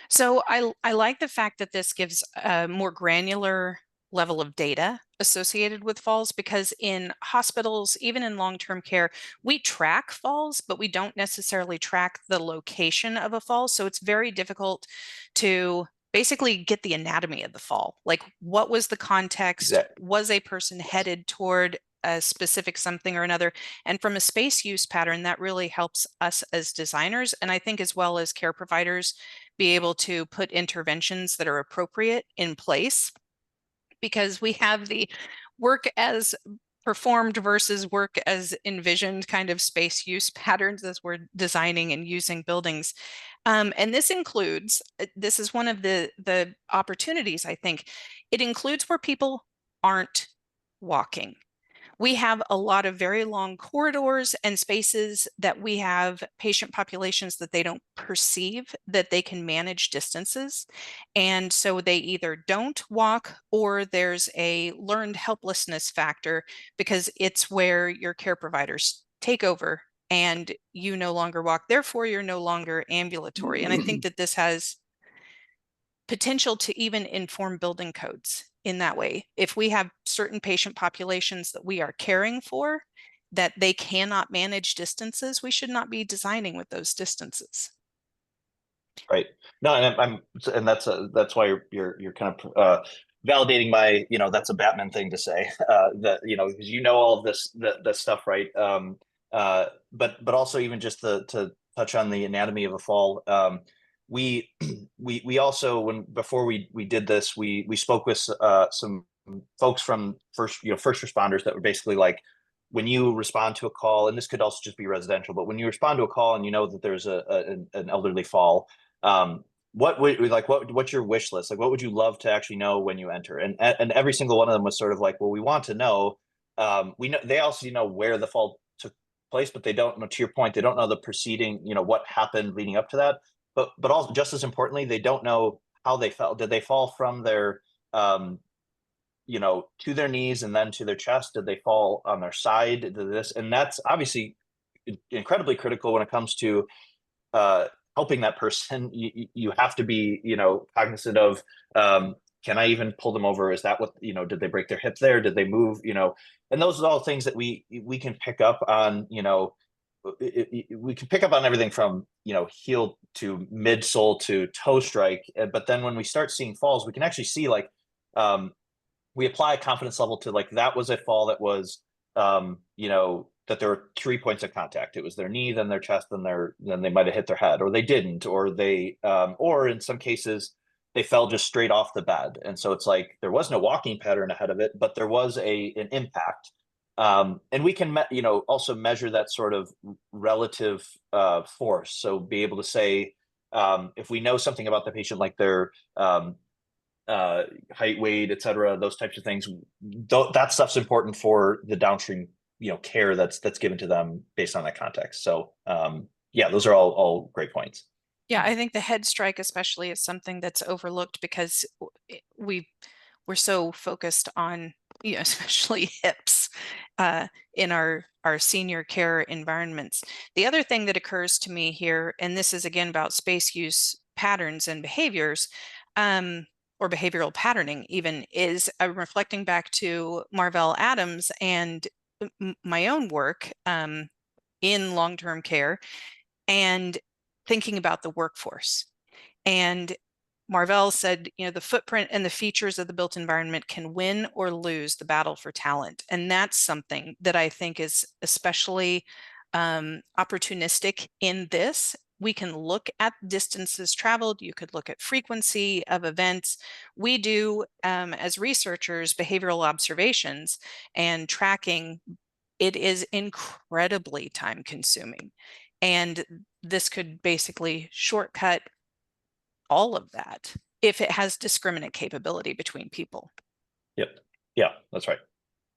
So I like the fact that this gives a more granular level of data associated with falls, because in hospitals, even in long-term care, we track falls, but we don't necessarily track the location of a fall. So it's very difficult to basically get the anatomy of the fall. Like, what was the context? Exactly. Was a person headed toward a specific something or another? And from a space use pattern, that really helps us as designers, and I think as well as care providers, be able to put interventions that are appropriate in place, because we have the work as performed versus work as envisioned kind of space use patterns as we're designing and using buildings. And this includes, this is one of the opportunities, I think, it includes where people aren't walking. We have a lot of very long corridors and spaces that we have patient populations that they don't perceive that they can manage distances. And so they either don't walk, or there's a learned helplessness factor, because it's where your care providers take over and you no longer walk. Therefore, you're no longer ambulatory. And I think that this has potential to even inform building codes in that way. If we have certain patient populations that we are caring for, that they cannot manage distances, we should not be designing with those distances. Right. No, and that's why you're kind of validating my, that's a Batman thing to say, that, because all of this, that stuff, right? But also even just to touch on the anatomy of a fall, we also, before we did this, we spoke with some folks from first responders that were basically like, when you respond to a call, and this could also just be residential, but when you respond to a call and you know that there's an elderly fall, what's your wish list? Like, what would you love to actually know when you enter? And every single one of them was sort of like, well, we want to know, we know, they also know where the fall took place, but they don't know, to your point, they don't know the preceding, what happened leading up to that. But also, just as importantly, they don't know how they fell. Did they fall from their to their knees and then to their chest? Did they fall on their side? Did this? And that's obviously incredibly critical when it comes to helping that person. You have to be, cognizant of, can I even pull them over? Is that what, did they break their hip there? Did they move, and those are all things that we can pick up on, we can pick up on everything from, heel to midsole to toe strike. But then when we start seeing falls, we can actually see like, we apply a confidence level to like, that was a fall that was, that there were 3 points of contact. It was their knee, then their chest, then they might have hit their head, or they didn't, or they, or in some cases, they fell just straight off the bed. And so it's like, there was no walking pattern ahead of it, but there was an impact. And we can, also measure that sort of relative force. So be able to say, if we know something about the patient, like their height, weight, et cetera, those types of things, that stuff's important for the downstream care that's given to them based on that context. So yeah, those are all great points. Yeah, I think the head strike especially is something that's overlooked because we're so focused on, especially hips in our senior care environments. The other thing that occurs to me here, and this is again about space use patterns and behaviors, or behavioral patterning even, is reflecting back to Marvell Adams and my own work in long-term care, and thinking about the workforce. And Marvell said, the footprint and the features of the built environment can win or lose the battle for talent. And that's something that I think is especially opportunistic in this. We can look at distances traveled. You could look at frequency of events. We do, as researchers, behavioral observations and tracking. It is incredibly time consuming. And this could basically shortcut all of that if it has discriminate capability between people. Yep. Yeah, that's right.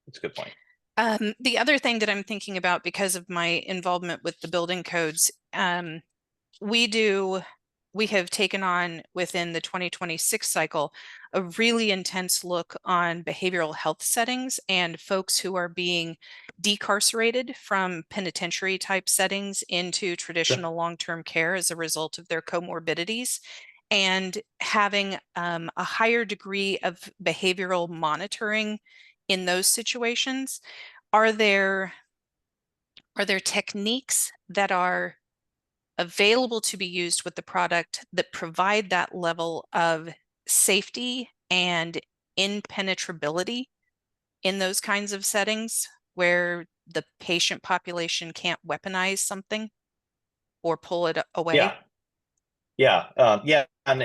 That's a good point. The other thing that I'm thinking about, because of my involvement with the building codes, we have taken on within the 2026 cycle a really intense look on behavioral health settings and folks who are being decarcerated from penitentiary type settings into traditional long-term care as a result of their comorbidities, and having a higher degree of behavioral monitoring in those situations. Are there techniques that are available to be used with the product that provide that level of safety and impenetrability in those kinds of settings where the patient population can't weaponize something or pull it away? Yeah. And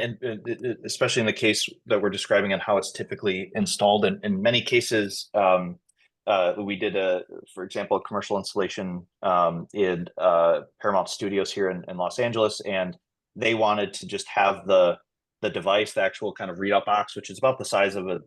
especially in the case that we're describing and how it's typically installed. In many cases, we did for example, a commercial installation in Paramount Studios here in Los Angeles, and they wanted to just have the device, the actual kind of readout box, which is about the size of a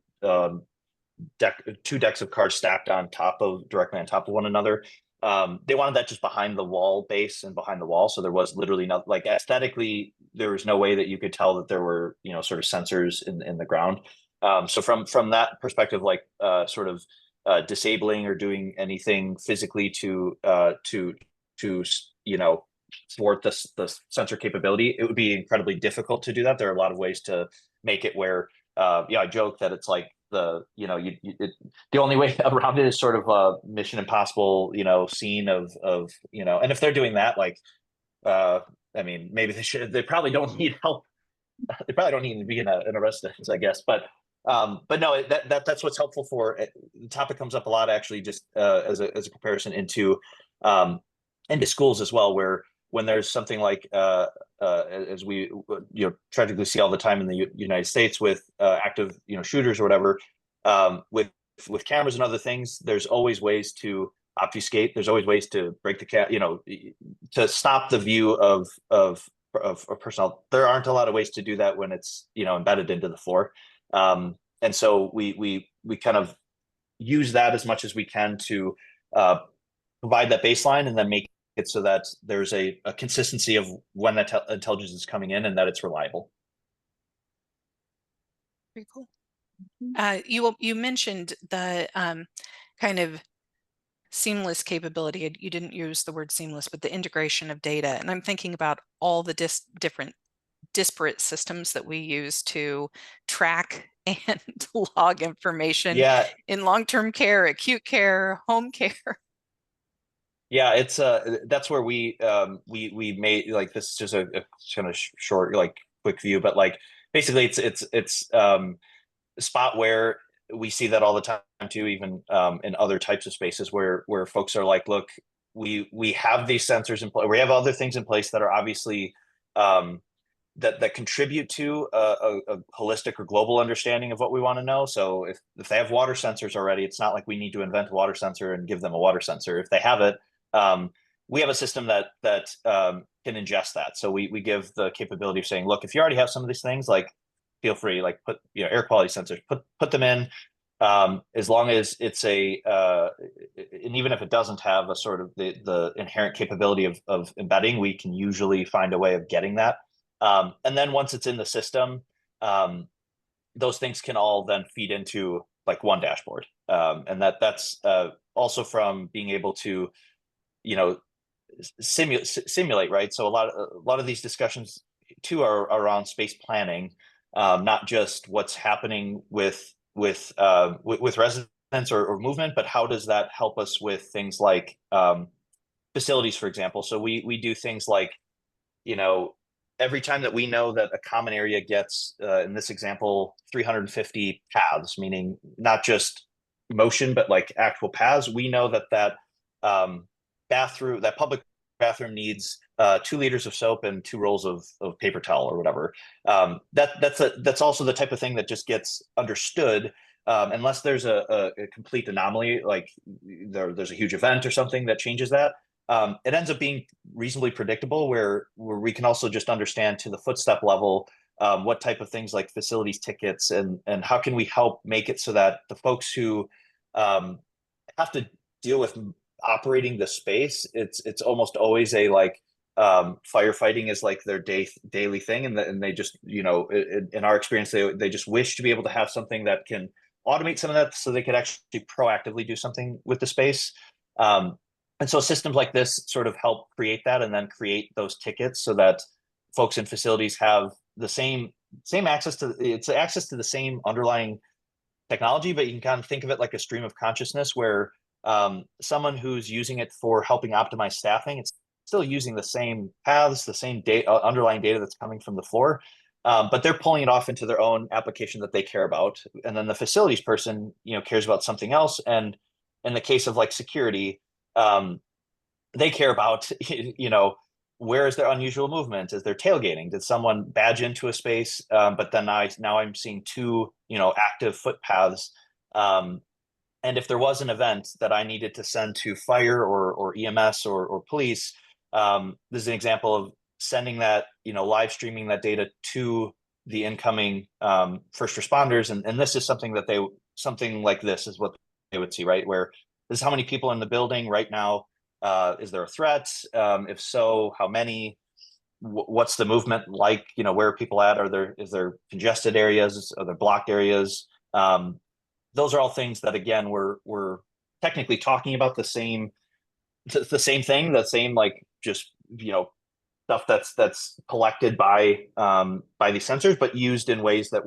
two decks of cards stacked directly on top of one another. They wanted that just behind the wall base and behind the wall. So there was literally not, like, aesthetically, there was no way that you could tell that there were, sort of sensors in the ground. So from that perspective, like sort of disabling or doing anything physically to thwart the sensor capability, it would be incredibly difficult to do that. There are a lot of ways to make it where, I joke that it's like, the only way around it is sort of a Mission Impossible, scene of, and if they're doing that, like, I mean, maybe they probably don't need help. They probably don't need to be in a residence, I guess. But no, that's what's helpful for it. The topic comes up a lot, actually, just as a comparison into schools as well, where when there's something like as we tragically see all the time in the United States with active shooters or whatever, with cameras and other things, there's always ways to obfuscate. There's always ways to break the to stop the view of personnel. There aren't a lot of ways to do that when it's embedded into the floor, and so we kind of use that as much as we can to provide that baseline, and then make it so that there's a consistency of when that intelligence is coming in and that it's reliable. Very cool. You mentioned the kind of seamless capability. You didn't use the word seamless, but the integration of data. And I'm thinking about all the different disparate systems that we use to track and log information in long-term care, acute care, home care. Yeah, it's that's where we made, like, this is just a kind of short, like, quick view, but like basically it's a spot where we see that all the time too, even in other types of spaces where folks are like, look, we have these sensors in place, we have other things in place that are obviously that contribute to a holistic or global understanding of what we want to know. So if they have water sensors already, it's not like we need to invent a water sensor and give them a water sensor. If they have it, we have a system that can ingest that. So we give the capability of saying, look, if you already have some of these things, like, feel free, like, put air quality sensors, put them in, as long as it's and even if it doesn't have a sort of the inherent capability of embedding, we can usually find a way of getting that. And then once it's in the system, those things can all then feed into like one dashboard. And that's also from being able to, simulate, right? So a lot of these discussions too are around space planning, not just what's happening with residents or movement, but how does that help us with things like facilities, for example. So we do things like, every time that we know that a common area gets, in this example, 350 paths, meaning not just motion, but like actual paths, we know that bathroom, that public bathroom needs 2 liters of soap and 2 rolls of paper towel or whatever. That's also the type of thing that just gets understood, unless there's a complete anomaly, like there's a huge event or something that changes that. It ends up being reasonably predictable, where we can also just understand to the footstep level what type of things like facilities tickets and how can we help make it so that the folks who have to deal with operating the space, it's almost always a like firefighting is like their daily thing, and they just in our experience they just wish to be able to have something that can automate some of that so they could actually proactively do something with the space. And so systems like this sort of help create that, and then create those tickets so that folks in facilities have the same access to the same underlying technology, but you can kind of think of it like a stream of consciousness where someone who's using it for helping optimize staffing, it's still using the same paths, the same underlying data that's coming from the floor, but they're pulling it off into their own application that they care about. And then the facilities person, cares about something else. And in the case of like security, they care about, where is their unusual movement? Is there tailgating? Did someone badge into a space? But then now I'm seeing 2, active footpaths. And if there was an event that I needed to send to fire or EMS or police, this is an example of sending that, live streaming that data to the incoming first responders. And this is something that something like this is what they would see, right? Where this is how many people in the building right now. Is there a threat? If so, how many? What's the movement like? Where are people at? Is there congested areas? Are there blocked areas? Those are all things that, again, we're technically talking about the same thing, the same, like, just stuff that's collected by these sensors, but used in ways that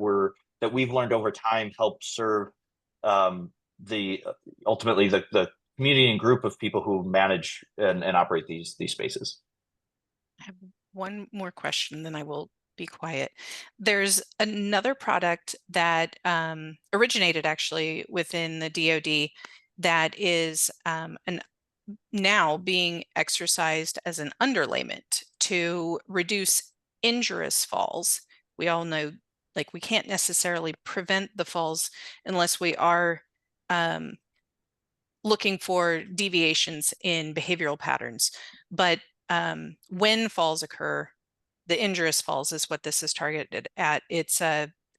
that we've learned over time help serve ultimately the community and group of people who manage and operate these spaces. I have one more question, then I will be quiet. There's another product that originated actually within the DoD that is now being exercised as an underlayment to reduce injurious falls. We all know, like, we can't necessarily prevent the falls unless we are looking for deviations in behavioral patterns. But when falls occur, the injurious falls is what this is targeted at. It's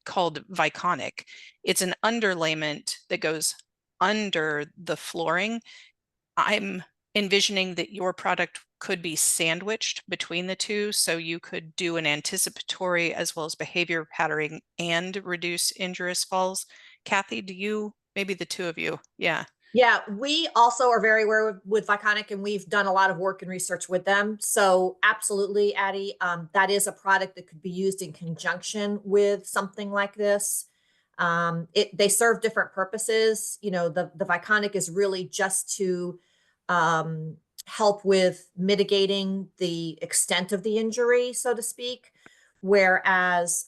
called Viconic. It's an underlayment that goes under the flooring. I'm envisioning that your product could be sandwiched between the two, so you could do an anticipatory as well as behavior patterning and reduce injurious falls. Kathy, do you, maybe the two of you? Yeah. Yeah, we also are very aware with Viconic, and we've done a lot of work and research with them. So absolutely, Addie, that is a product that could be used in conjunction with something like this. They serve different purposes. You know, the Viconic is really just to help with mitigating the extent of the injury, so to speak, whereas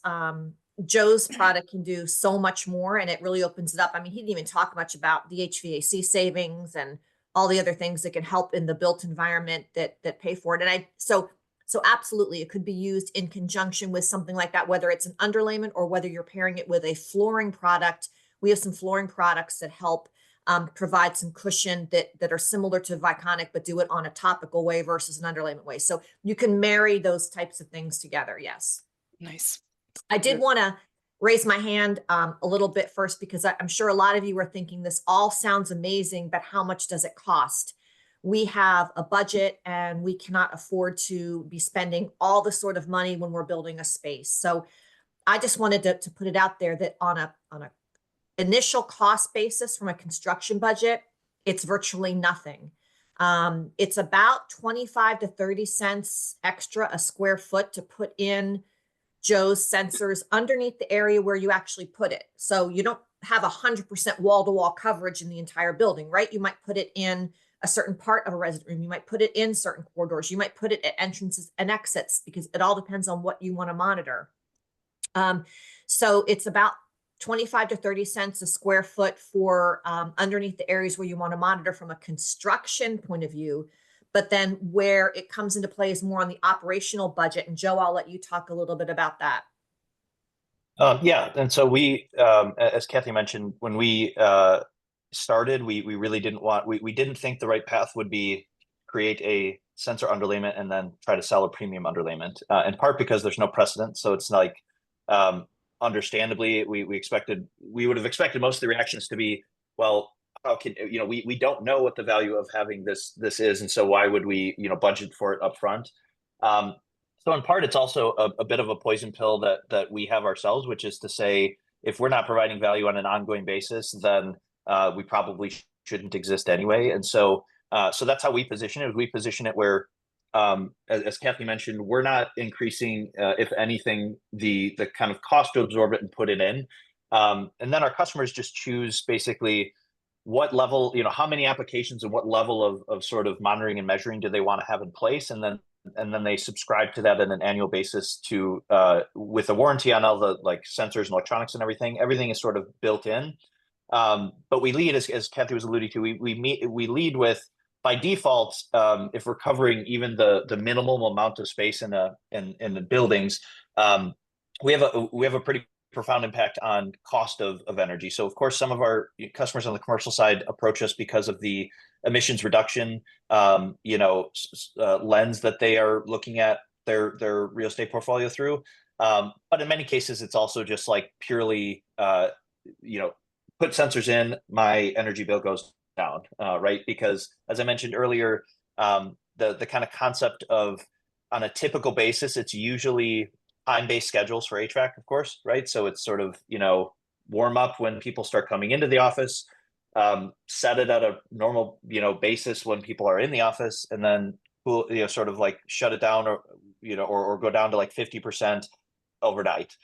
Joe's product can do so much more, and it really opens it up. I mean, he didn't even talk much about the HVAC savings and all the other things that can help in the built environment that pay for it. And so absolutely, it could be used in conjunction with something like that, whether it's an underlayment or whether you're pairing it with a flooring product. We have some flooring products that help provide some cushion that are similar to Viconic, but do it on a topical way versus an underlayment way. So you can marry those types of things together. Yes. Nice. I did want to raise my hand a little bit first, because I'm sure a lot of you are thinking this all sounds amazing, but how much does it cost? We have a budget and we cannot afford to be spending all this sort of money when we're building a space. So I just wanted to put it out there that on a initial cost basis from a construction budget, it's virtually nothing. It's about 25 to 30 cents extra a square foot to put in Joe's sensors underneath the area where you actually put it. So you don't have 100% wall-to-wall coverage in the entire building, right? You might put it in a certain part of a resident room. You might put it in certain corridors. You might put it at entrances and exits, because it all depends on what you want to monitor. So it's about 25 to 30 cents a square foot for underneath the areas where you want to monitor from a construction point of view. But then where it comes into play is more on the operational budget. And Joe, I'll let you talk a little bit about that. Yeah, and so we, as Kathy mentioned, when we started, we really didn't want, we didn't think the right path would be create a sensor underlayment and then try to sell a premium underlayment, in part because there's no precedent. So it's like, understandably, we would have expected most of the reactions to be, well, how can, you know, we don't know what the value of having this is, and so why would we, you know, budget for it up front? So in part, it's also a bit of a poison pill that we have ourselves, which is to say, if we're not providing value on an ongoing basis, then we probably shouldn't exist anyway. And so that's how we position it. We position it where, as Kathy mentioned, we're not increasing, if anything, the kind of cost to absorb it and put it in. And then our customers just choose basically what level, you know, how many applications and what level of sort of monitoring and measuring do they want to have in place, and then they subscribe to that on an annual basis to with a warranty on all the like sensors and electronics and everything. Everything is sort of built in. But we lead, as Kathy was alluding to, we lead with, by default, if we're covering even the minimal amount of space in the buildings, we have a pretty profound impact on cost of energy. So of course, some of our customers on the commercial side approach us because of the emissions reduction, you know, lens that they are looking at their real estate portfolio through. But in many cases, it's also just like purely, you know, put sensors in, my energy bill goes down, right? Because as I mentioned earlier, the kind of concept of, on a typical basis, it's usually time-based schedules for HVAC, of course, right? So it's sort of, you know, warm up when people start coming into the office, set it at a normal, you know, basis when people are in the office, and then, you know, sort of like shut it down, or, you know, or go down to like 50% overnight.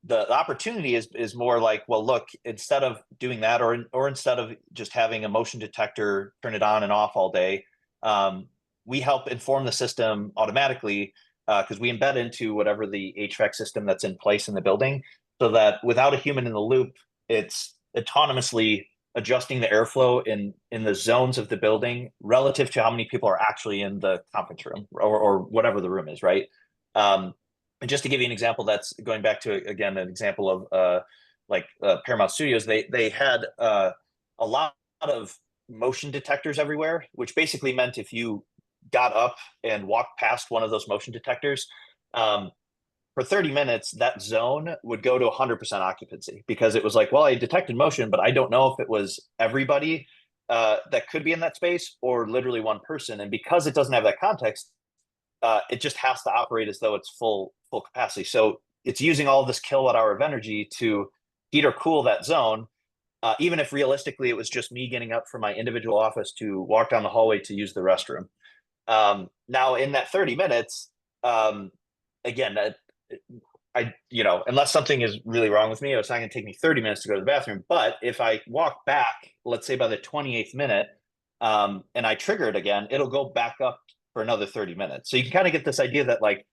the opportunity is more like, well, look, instead of doing that, or instead of just having a motion detector turn it on and off all day, we help inform the system automatically because we embed into whatever the HVAC system that's in place in the building, so that without a human in the loop, it's autonomously adjusting the airflow in the zones of the building relative to how many people are actually in the conference room or whatever the room is, right? And just to give you an example, that's going back to, again, an example of Paramount Studios, they had a lot of motion detectors everywhere, which basically meant if you got up and walked past one of those motion detectors, for 30 minutes, that zone would go to 100% occupancy, because it was like, well, I detected motion, but I don't know if it was everybody that could be in that space or literally one person. And because it doesn't have that context, it just has to operate as though it's full capacity. So it's using all this kilowatt hour of energy to heat or cool that zone, even if realistically it was just me getting up from my individual office to walk down the hallway to use the restroom. Now in that 30 minutes, again, unless something is really wrong with me, it's not going to take me 30 minutes to go to the bathroom. But if I walk back, let's say by the 28th minute, and I trigger it again, it'll go back up for another 30 minutes. So you can kind of get this idea that like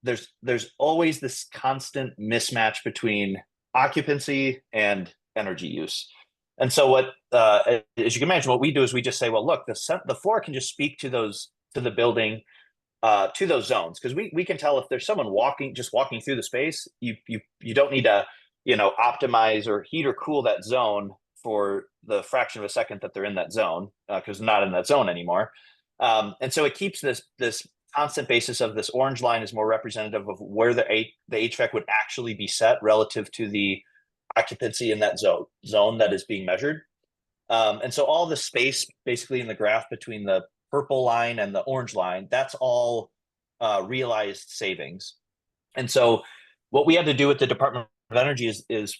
there's always this constant mismatch between occupancy and energy use. And so what, as you can imagine, what we do is we just say, well, look, the floor can just speak to the building, to those zones, because we can tell if there's someone walking through the space. You don't need to optimize or heat or cool that zone for the fraction of a second that they're in that zone, because they're not in that zone anymore. And so it keeps this constant basis of this orange line is more representative of where the HVAC would actually be set relative to the occupancy in that zone that is being measured. And so all the space basically in the graph between the purple line and the orange line, that's all realized savings. And so what we had to do with the Department of Energy is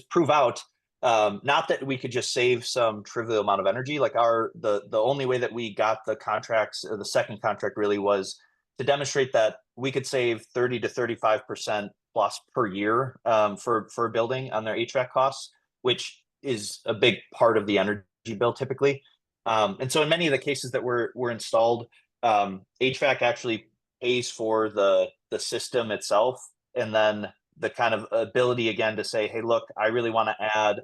prove out, not that we could just save some trivial amount of energy. Like the only way that we got the contracts, or the second contract really, was to demonstrate that we could save 30 to 35% plus per year for a building on their HVAC costs, which is a big part of the energy bill typically. And so in many of the cases that were installed, HVAC actually pays for the system itself, and then the kind of ability again to say, hey, look, I really want to add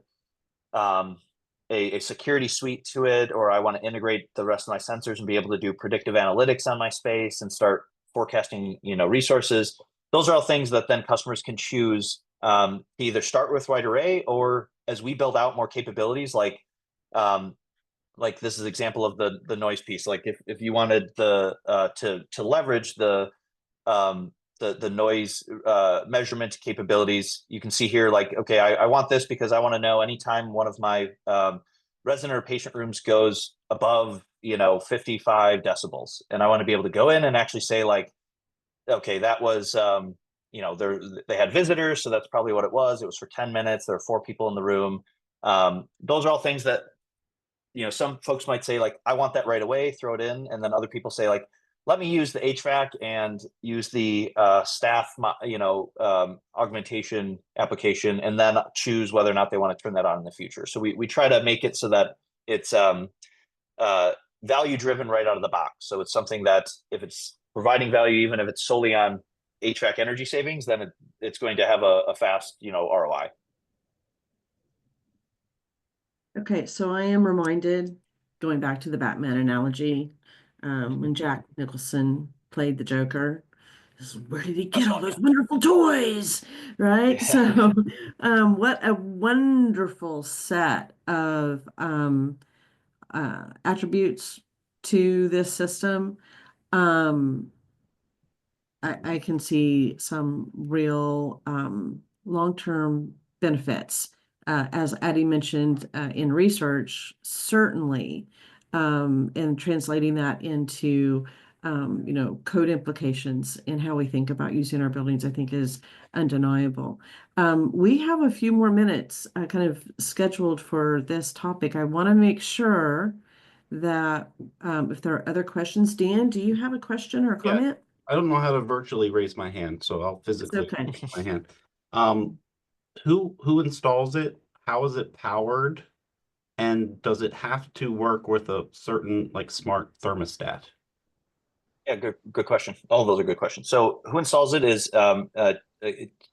a security suite to it, or I want to integrate the rest of my sensors and be able to do predictive analytics on my space and start forecasting, resources. Those are all things that then customers can choose to either start with Wide Array, or as we build out more capabilities, like this is an example of the noise piece. Like if you wanted to leverage the noise measurement capabilities, you can see here, like, okay, I want this because I want to know anytime one of my resident or patient rooms goes above 55 decibels, and I want to be able to go in and actually say, like, okay, that was they had visitors, so that's probably what it was for 10 minutes, there are 4 people in the room. Those are all things that some folks might say, like, I want that right away, throw it in. And then other people say, like, let me use the HVAC and use the staff, augmentation application, and then choose whether or not they want to turn that on in the future. So we try to make it so that it's value driven right out of the box. So it's something that if it's providing value, even if it's solely on HVAC energy savings, then it's going to have a fast, ROI. Okay, so I am reminded, going back to the Batman analogy, when Jack Nicholson played the Joker, where did he get all those wonderful toys, right? Yeah. So, what a wonderful set of attributes to this system. I can see some real long-term benefits. As Addie mentioned in research, certainly, and translating that into code implications in how we think about using our buildings, I think is undeniable. We have a few more minutes kind of scheduled for this topic. I want to make sure that if there are other questions, Dan, do you have a question or a comment? I don't know how to virtually raise my hand, so I'll physically Okay. raise my hand. Who installs it? How is it powered? And does it have to work with a certain like smart thermostat? Yeah, good question. All of those are good questions. So who installs it is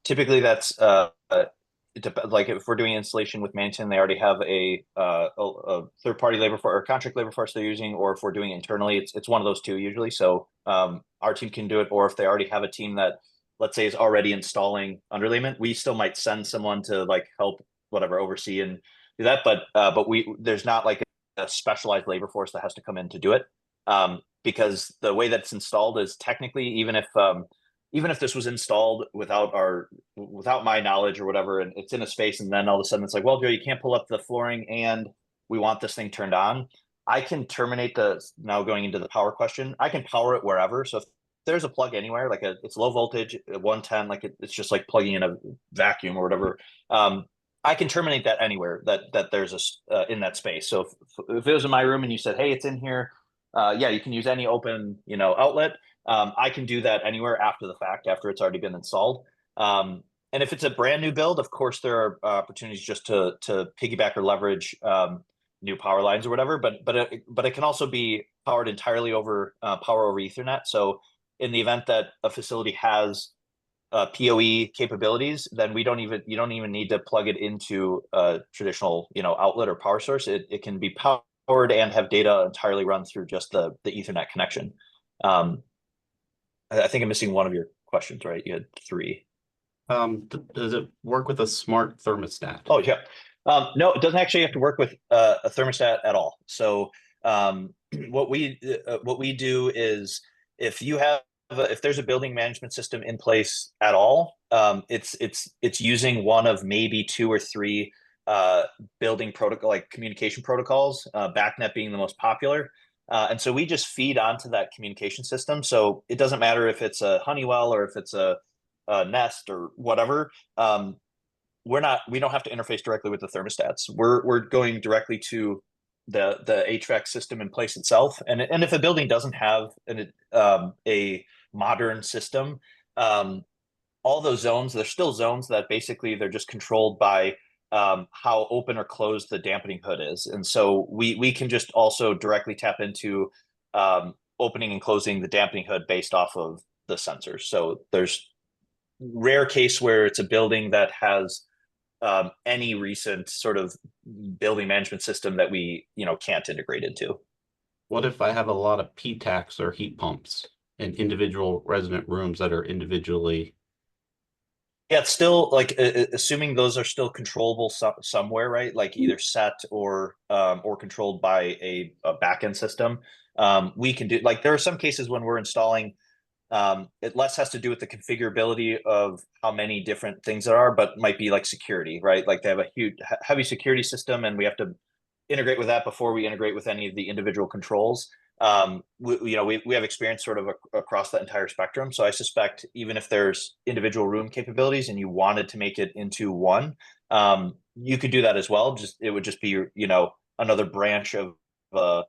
typically that's like if we're doing installation with Manton, they already have a third party labor force or contract labor force they're using, or if we're doing internally, it's one of those two usually. So our team can do it, or if they already have a team that, let's say, is already installing underlayment, we still might send someone to like help whatever oversee and do that. But there's not like a specialized labor force that has to come in to do it. Because the way that it's installed is technically, even if this was installed without my knowledge or whatever, and it's in a space, and then all of a sudden it's like, well, Joe, you can't pull up the flooring and we want this thing turned on. I can terminate now going into the power question, I can power it wherever. So if there's a plug anywhere, like it's low voltage, 110, like it's just like plugging in a vacuum or whatever. I can terminate that anywhere that there's in that space. So if it was in my room and you said, hey, it's in here, yeah, you can use any open, outlet. I can do that anywhere after the fact, after it's already been installed. And if it's a brand new build, of course, there are opportunities just to piggyback or leverage new power lines or whatever. But it can also be powered entirely over power over Ethernet. So in the event that a facility has PoE capabilities, then you don't even need to plug it into a traditional outlet or power source. It can be powered and have data entirely run through just the Ethernet connection. I think I'm missing one of your questions, right? You had three. Does it work with a smart thermostat? Oh yeah. No, it doesn't actually have to work with a thermostat at all. So what we do is if there's a building management system in place at all, it's using one of maybe two or three building protocol, like communication protocols, BACnet being the most popular. And so we just feed onto that communication system. So it doesn't matter if it's a Honeywell or if it's a Nest or whatever. We don't have to interface directly with the thermostats. We're going directly to the HVAC system in place itself. And if a building doesn't have a modern system, all those zones, there's still zones that basically they're just controlled by how open or closed the dampening hood is. And so we can just also directly tap into opening and closing the dampening hood based off of the sensors. So there's rare case where it's a building that has any recent sort of building management system that we can't integrate into. What if I have a lot of PTACs or heat pumps in individual resident rooms that are individually? Yeah, it's still like assuming those are still controllable somewhere, right? Like either set or controlled by a backend system. We can do, like, there are some cases when we're installing, it less has to do with the configurability of how many different things there are, but might be like security, right? Like they have a huge heavy security system and we have to integrate with that before we integrate with any of the individual controls. We have experience sort of across that entire spectrum. So I suspect even if there's individual room capabilities and you wanted to make it into one, you could do that as well. It would just be, another branch of the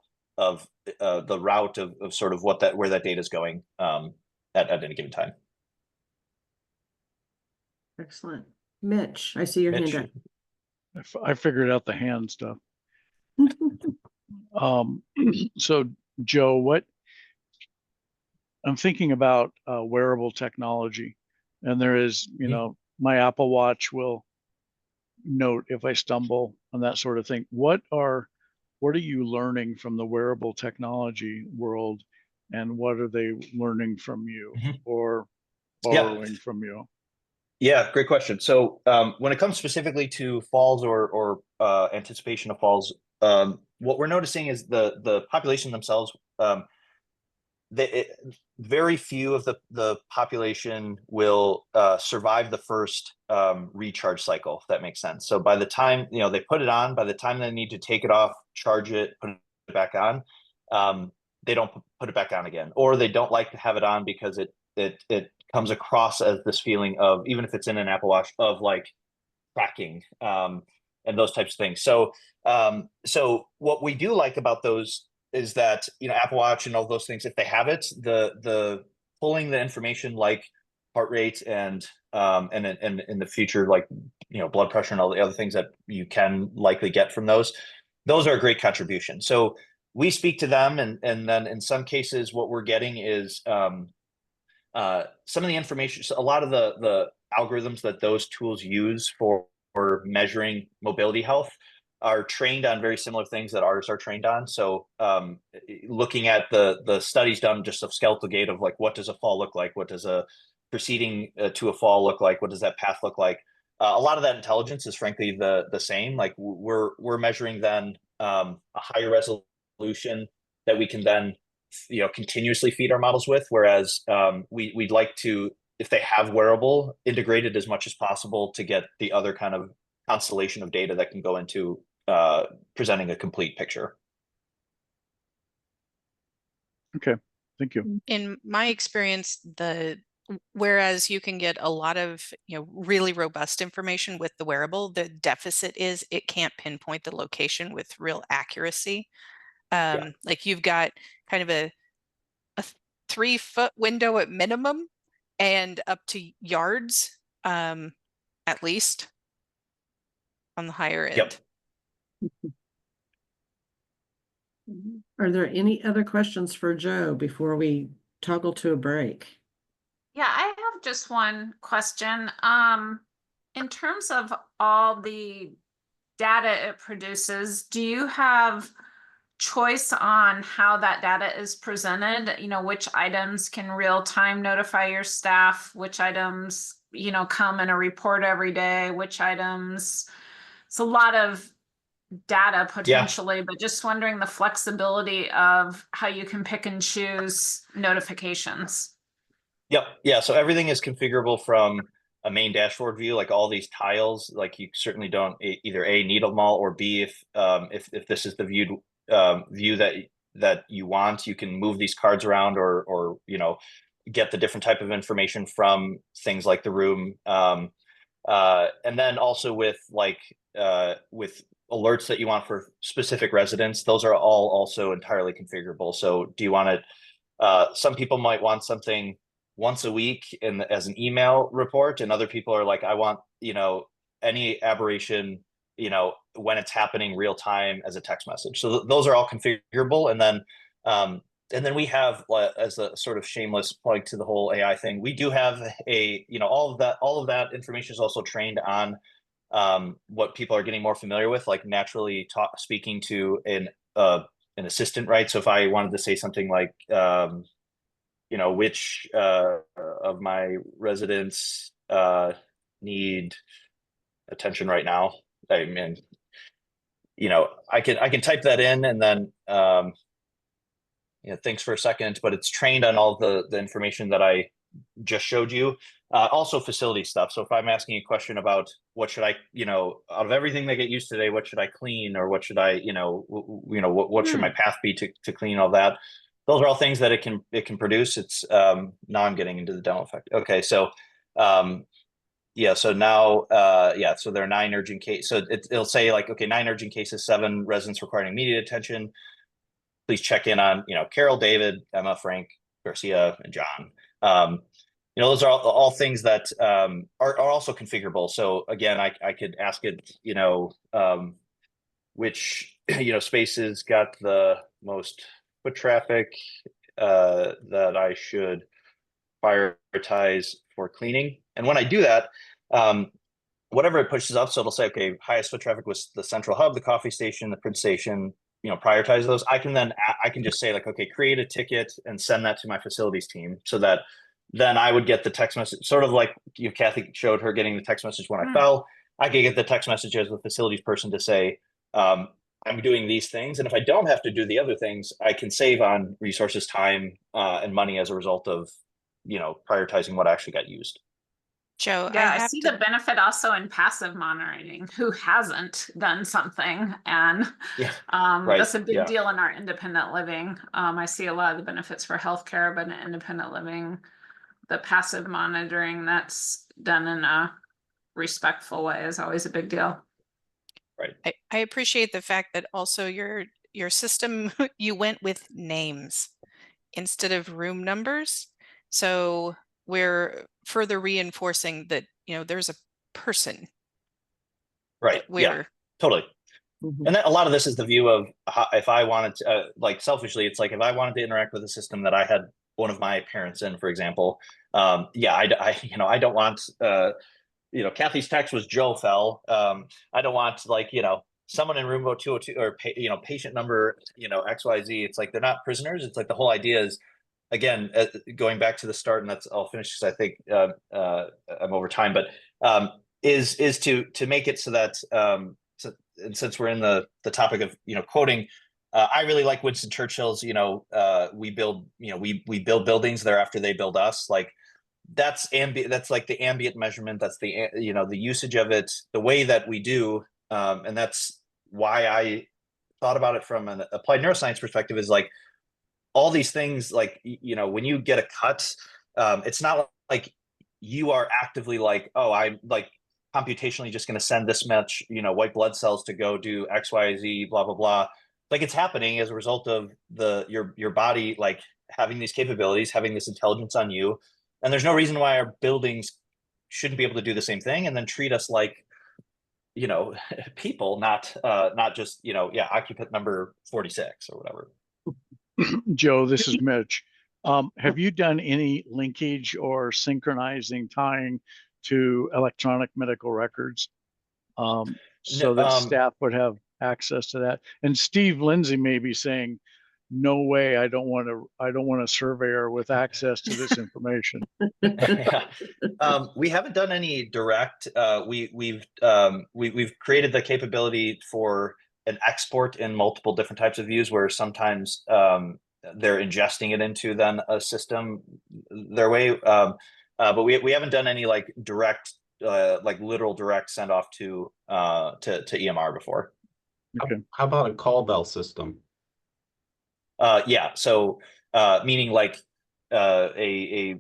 route of sort of where that data is going at any given time. Excellent. Mitch, I see your hand up. I figured out the hand stuff. So Joe, I'm thinking about wearable technology, and there is, my Apple Watch will note if I stumble and that sort of thing. What are you learning from the wearable technology world, and what are they learning from you or borrowing from you? Yeah, great question. So when it comes specifically to falls or anticipation of falls, what we're noticing is the population themselves, very few of the population will survive the first recharge cycle, if that makes sense. So by the time they put it on, by the time they need to take it off, charge it, put it back on, they don't put it back on again, or they don't like to have it on because it comes across as this feeling of, even if it's in an Apple Watch, of like tracking and those types of things. So what we do like about those is that Apple Watch and all those things, if they have it, the pulling the information like heart rate and in the future, like, you know, blood pressure and all the other things that you can likely get from those are a great contribution. So we speak to them, and then in some cases what we're getting is some of the information. So a lot of the algorithms that those tools use for measuring mobility health are trained on very similar things that ours are trained on. So looking at the studies done just of skeletal gait of like, what does a fall look like? What does a proceeding to a fall look like? What does that path look like? A lot of that intelligence is frankly the same. Like we're measuring then a higher resolution that we can then, you know, continuously feed our models with. Whereas we'd like to, if they have wearable, integrated as much as possible to get the other kind of constellation of data that can go into presenting a complete picture. Okay, thank you. In my experience, whereas you can get a lot of, you know, really robust information with the wearable, the deficit is it can't pinpoint the location with real accuracy. Like you've got kind of a 3-foot window at minimum and up to yards at least on the higher end. Yep. Are there any other questions for Joe before we toggle to a break? Yeah, I have just one question. In terms of all the data it produces, do you have choice on how that data is presented? You know, which items can real time notify your staff, which items, you know, come in a report every day, which items, it's a lot of data potentially, but just wondering the flexibility of how you can pick and choose notifications. Yep. Yeah. So everything is configurable from a main dashboard view, like all these tiles. Like you certainly don't either A, need them all, or B, if this is the view that you want, you can move these cards around or you know, get the different type of information from things like the room. And then also with alerts that you want for specific residents, those are all also entirely configurable. So do you want it? Some people might want something once a week as an email report, and other people are like, I want, you know, any aberration, you know, when it's happening real time as a text message. So those are all configurable. And then we have, as a sort of shameless plug to the whole AI thing, we do have you know, all of that information is also trained on what people are getting more familiar with, like naturally speaking to an assistant, right? So if I wanted to say something like, you know, which of my residents need attention right now, I mean, you know, I can type that in, and then you know, thanks for a second, but it's trained on all the information that I just showed you. Also facility stuff. So if I'm asking a question about what should I, you know, out of everything that get used today, what should I clean, or what should I, you know, what should my path be to clean all that? Those are all things that it can produce. It's now I'm getting into the demo effect. Okay, so yeah, so now yeah, so there are 9 urgent cases. So it'll say like, okay, 9 urgent cases, 7 residents requiring immediate attention. Please check in on, you know, Carol, David, Emma, Frank, Garcia, and John. You know, those are all things that are also configurable. So again, I could ask it, you know, which, you know, spaces got the most foot traffic that I should prioritize for cleaning. And when I do that, whatever it pushes up, so it'll say, okay, highest foot traffic was the central hub, the coffee station, the print station, you know, prioritize those. I can just say like, okay, create a ticket and send that to my facilities team, so that then I would get the text message, sort of like you, Kathy showed her getting the text message when I fell. I could get the text message as a facilities person to say, I'm doing these things. And if I don't have to do the other things, I can save on resources, time, and money as a result of, you know, prioritizing what actually got used. Joe, yeah, I see the benefit also in passive monitoring. Who hasn't done something? And right. That's a big deal in our independent living. I see a lot of the benefits for healthcare, but in independent living, the passive monitoring that's done in a respectful way is always a big deal. Right. I appreciate the fact that also your system, you went with names instead of room numbers. So we're further reinforcing that, you know, there's a person Right. that Yeah, we're totally. Mhm. And then a lot of this is the view of how, if I wanted to, like selfishly, it's like if I wanted to interact with a system that I had one of my parents in, for example, yeah, you know, I don't want, you know, Kathy's text was Joe fell. I don't want like, you know, someone in room 202 or, you know, patient number, you know, XYZ. It's like, they're not prisoners. It's like the whole idea is, again, going back to the start, and that's, I'll finish because I think I'm over time, but is to make it so that, and since we're in the topic of, you know, quoting, I really like Winston Churchill's, you know, we build, you know, we build buildings thereafter they build us. Like that's that's like the ambient measurement. That's the, you know, the usage of it, the way that we do. And that's why I thought about it from an applied neuroscience perspective, is like all these things, like, you know, when you get a cut, it's not like you are actively like, oh, I'm like computationally just going to send this much, you know, white blood cells to go do X, Y, Z, blah, blah, blah. Like it's happening as a result of your body, like having these capabilities, having this intelligence on you. And there's no reason why our buildings shouldn't be able to do the same thing and then treat us like, you know, people, not just, you know, yeah, occupant number 46 or whatever. Joe, this is Mitch. Have you done any linkage or synchronizing, tying to electronic medical records, so that staff would have access to that? And Steve Lindsay may be saying, no way, I don't want a surveyor with access to this information. We haven't done any direct. We've created the capability for an export in multiple different types of views, where sometimes they're ingesting it into then a system their way. But we haven't done any like direct, like literal direct send off to EMR before. Okay. How about a call bell system? Yeah. So meaning like a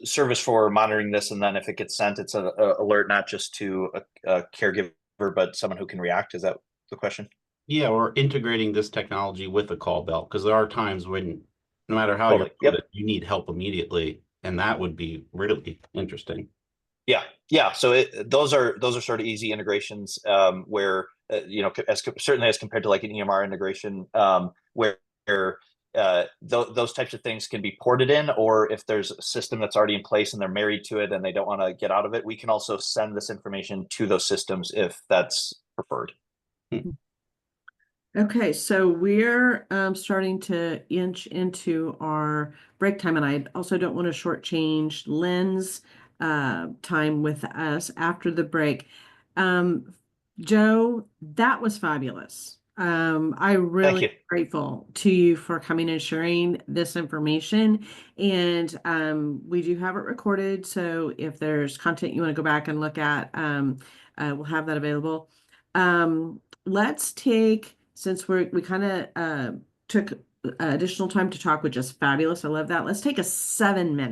service for monitoring this, and then if it gets sent, it's an alert not just to a caregiver, but someone who can react. Is that the question? Yeah, or integrating this technology with a call bell, because there are times when, no matter how Totally. you're loaded, you need help immediately, and that would be really interesting. Yeah, yeah. So those are sort of easy integrations, where you know, certainly as compared to like an EMR integration, where those types of things can be ported in, or if there's a system that's already in place and they're married to it and they don't want to get out of it, we can also send this information to those systems if that's preferred. Okay, so we're starting to inch into our break time, and I also don't want to shortchange Lynn's time with us after the break. Joe, that was fabulous. I really grateful to you for coming and sharing this information. And we do have it recorded, so if there's content you want to go back and look at, we'll have that available. Let's take, since we kind of took additional time to talk, which is fabulous. I love that. Let's take a 7-minute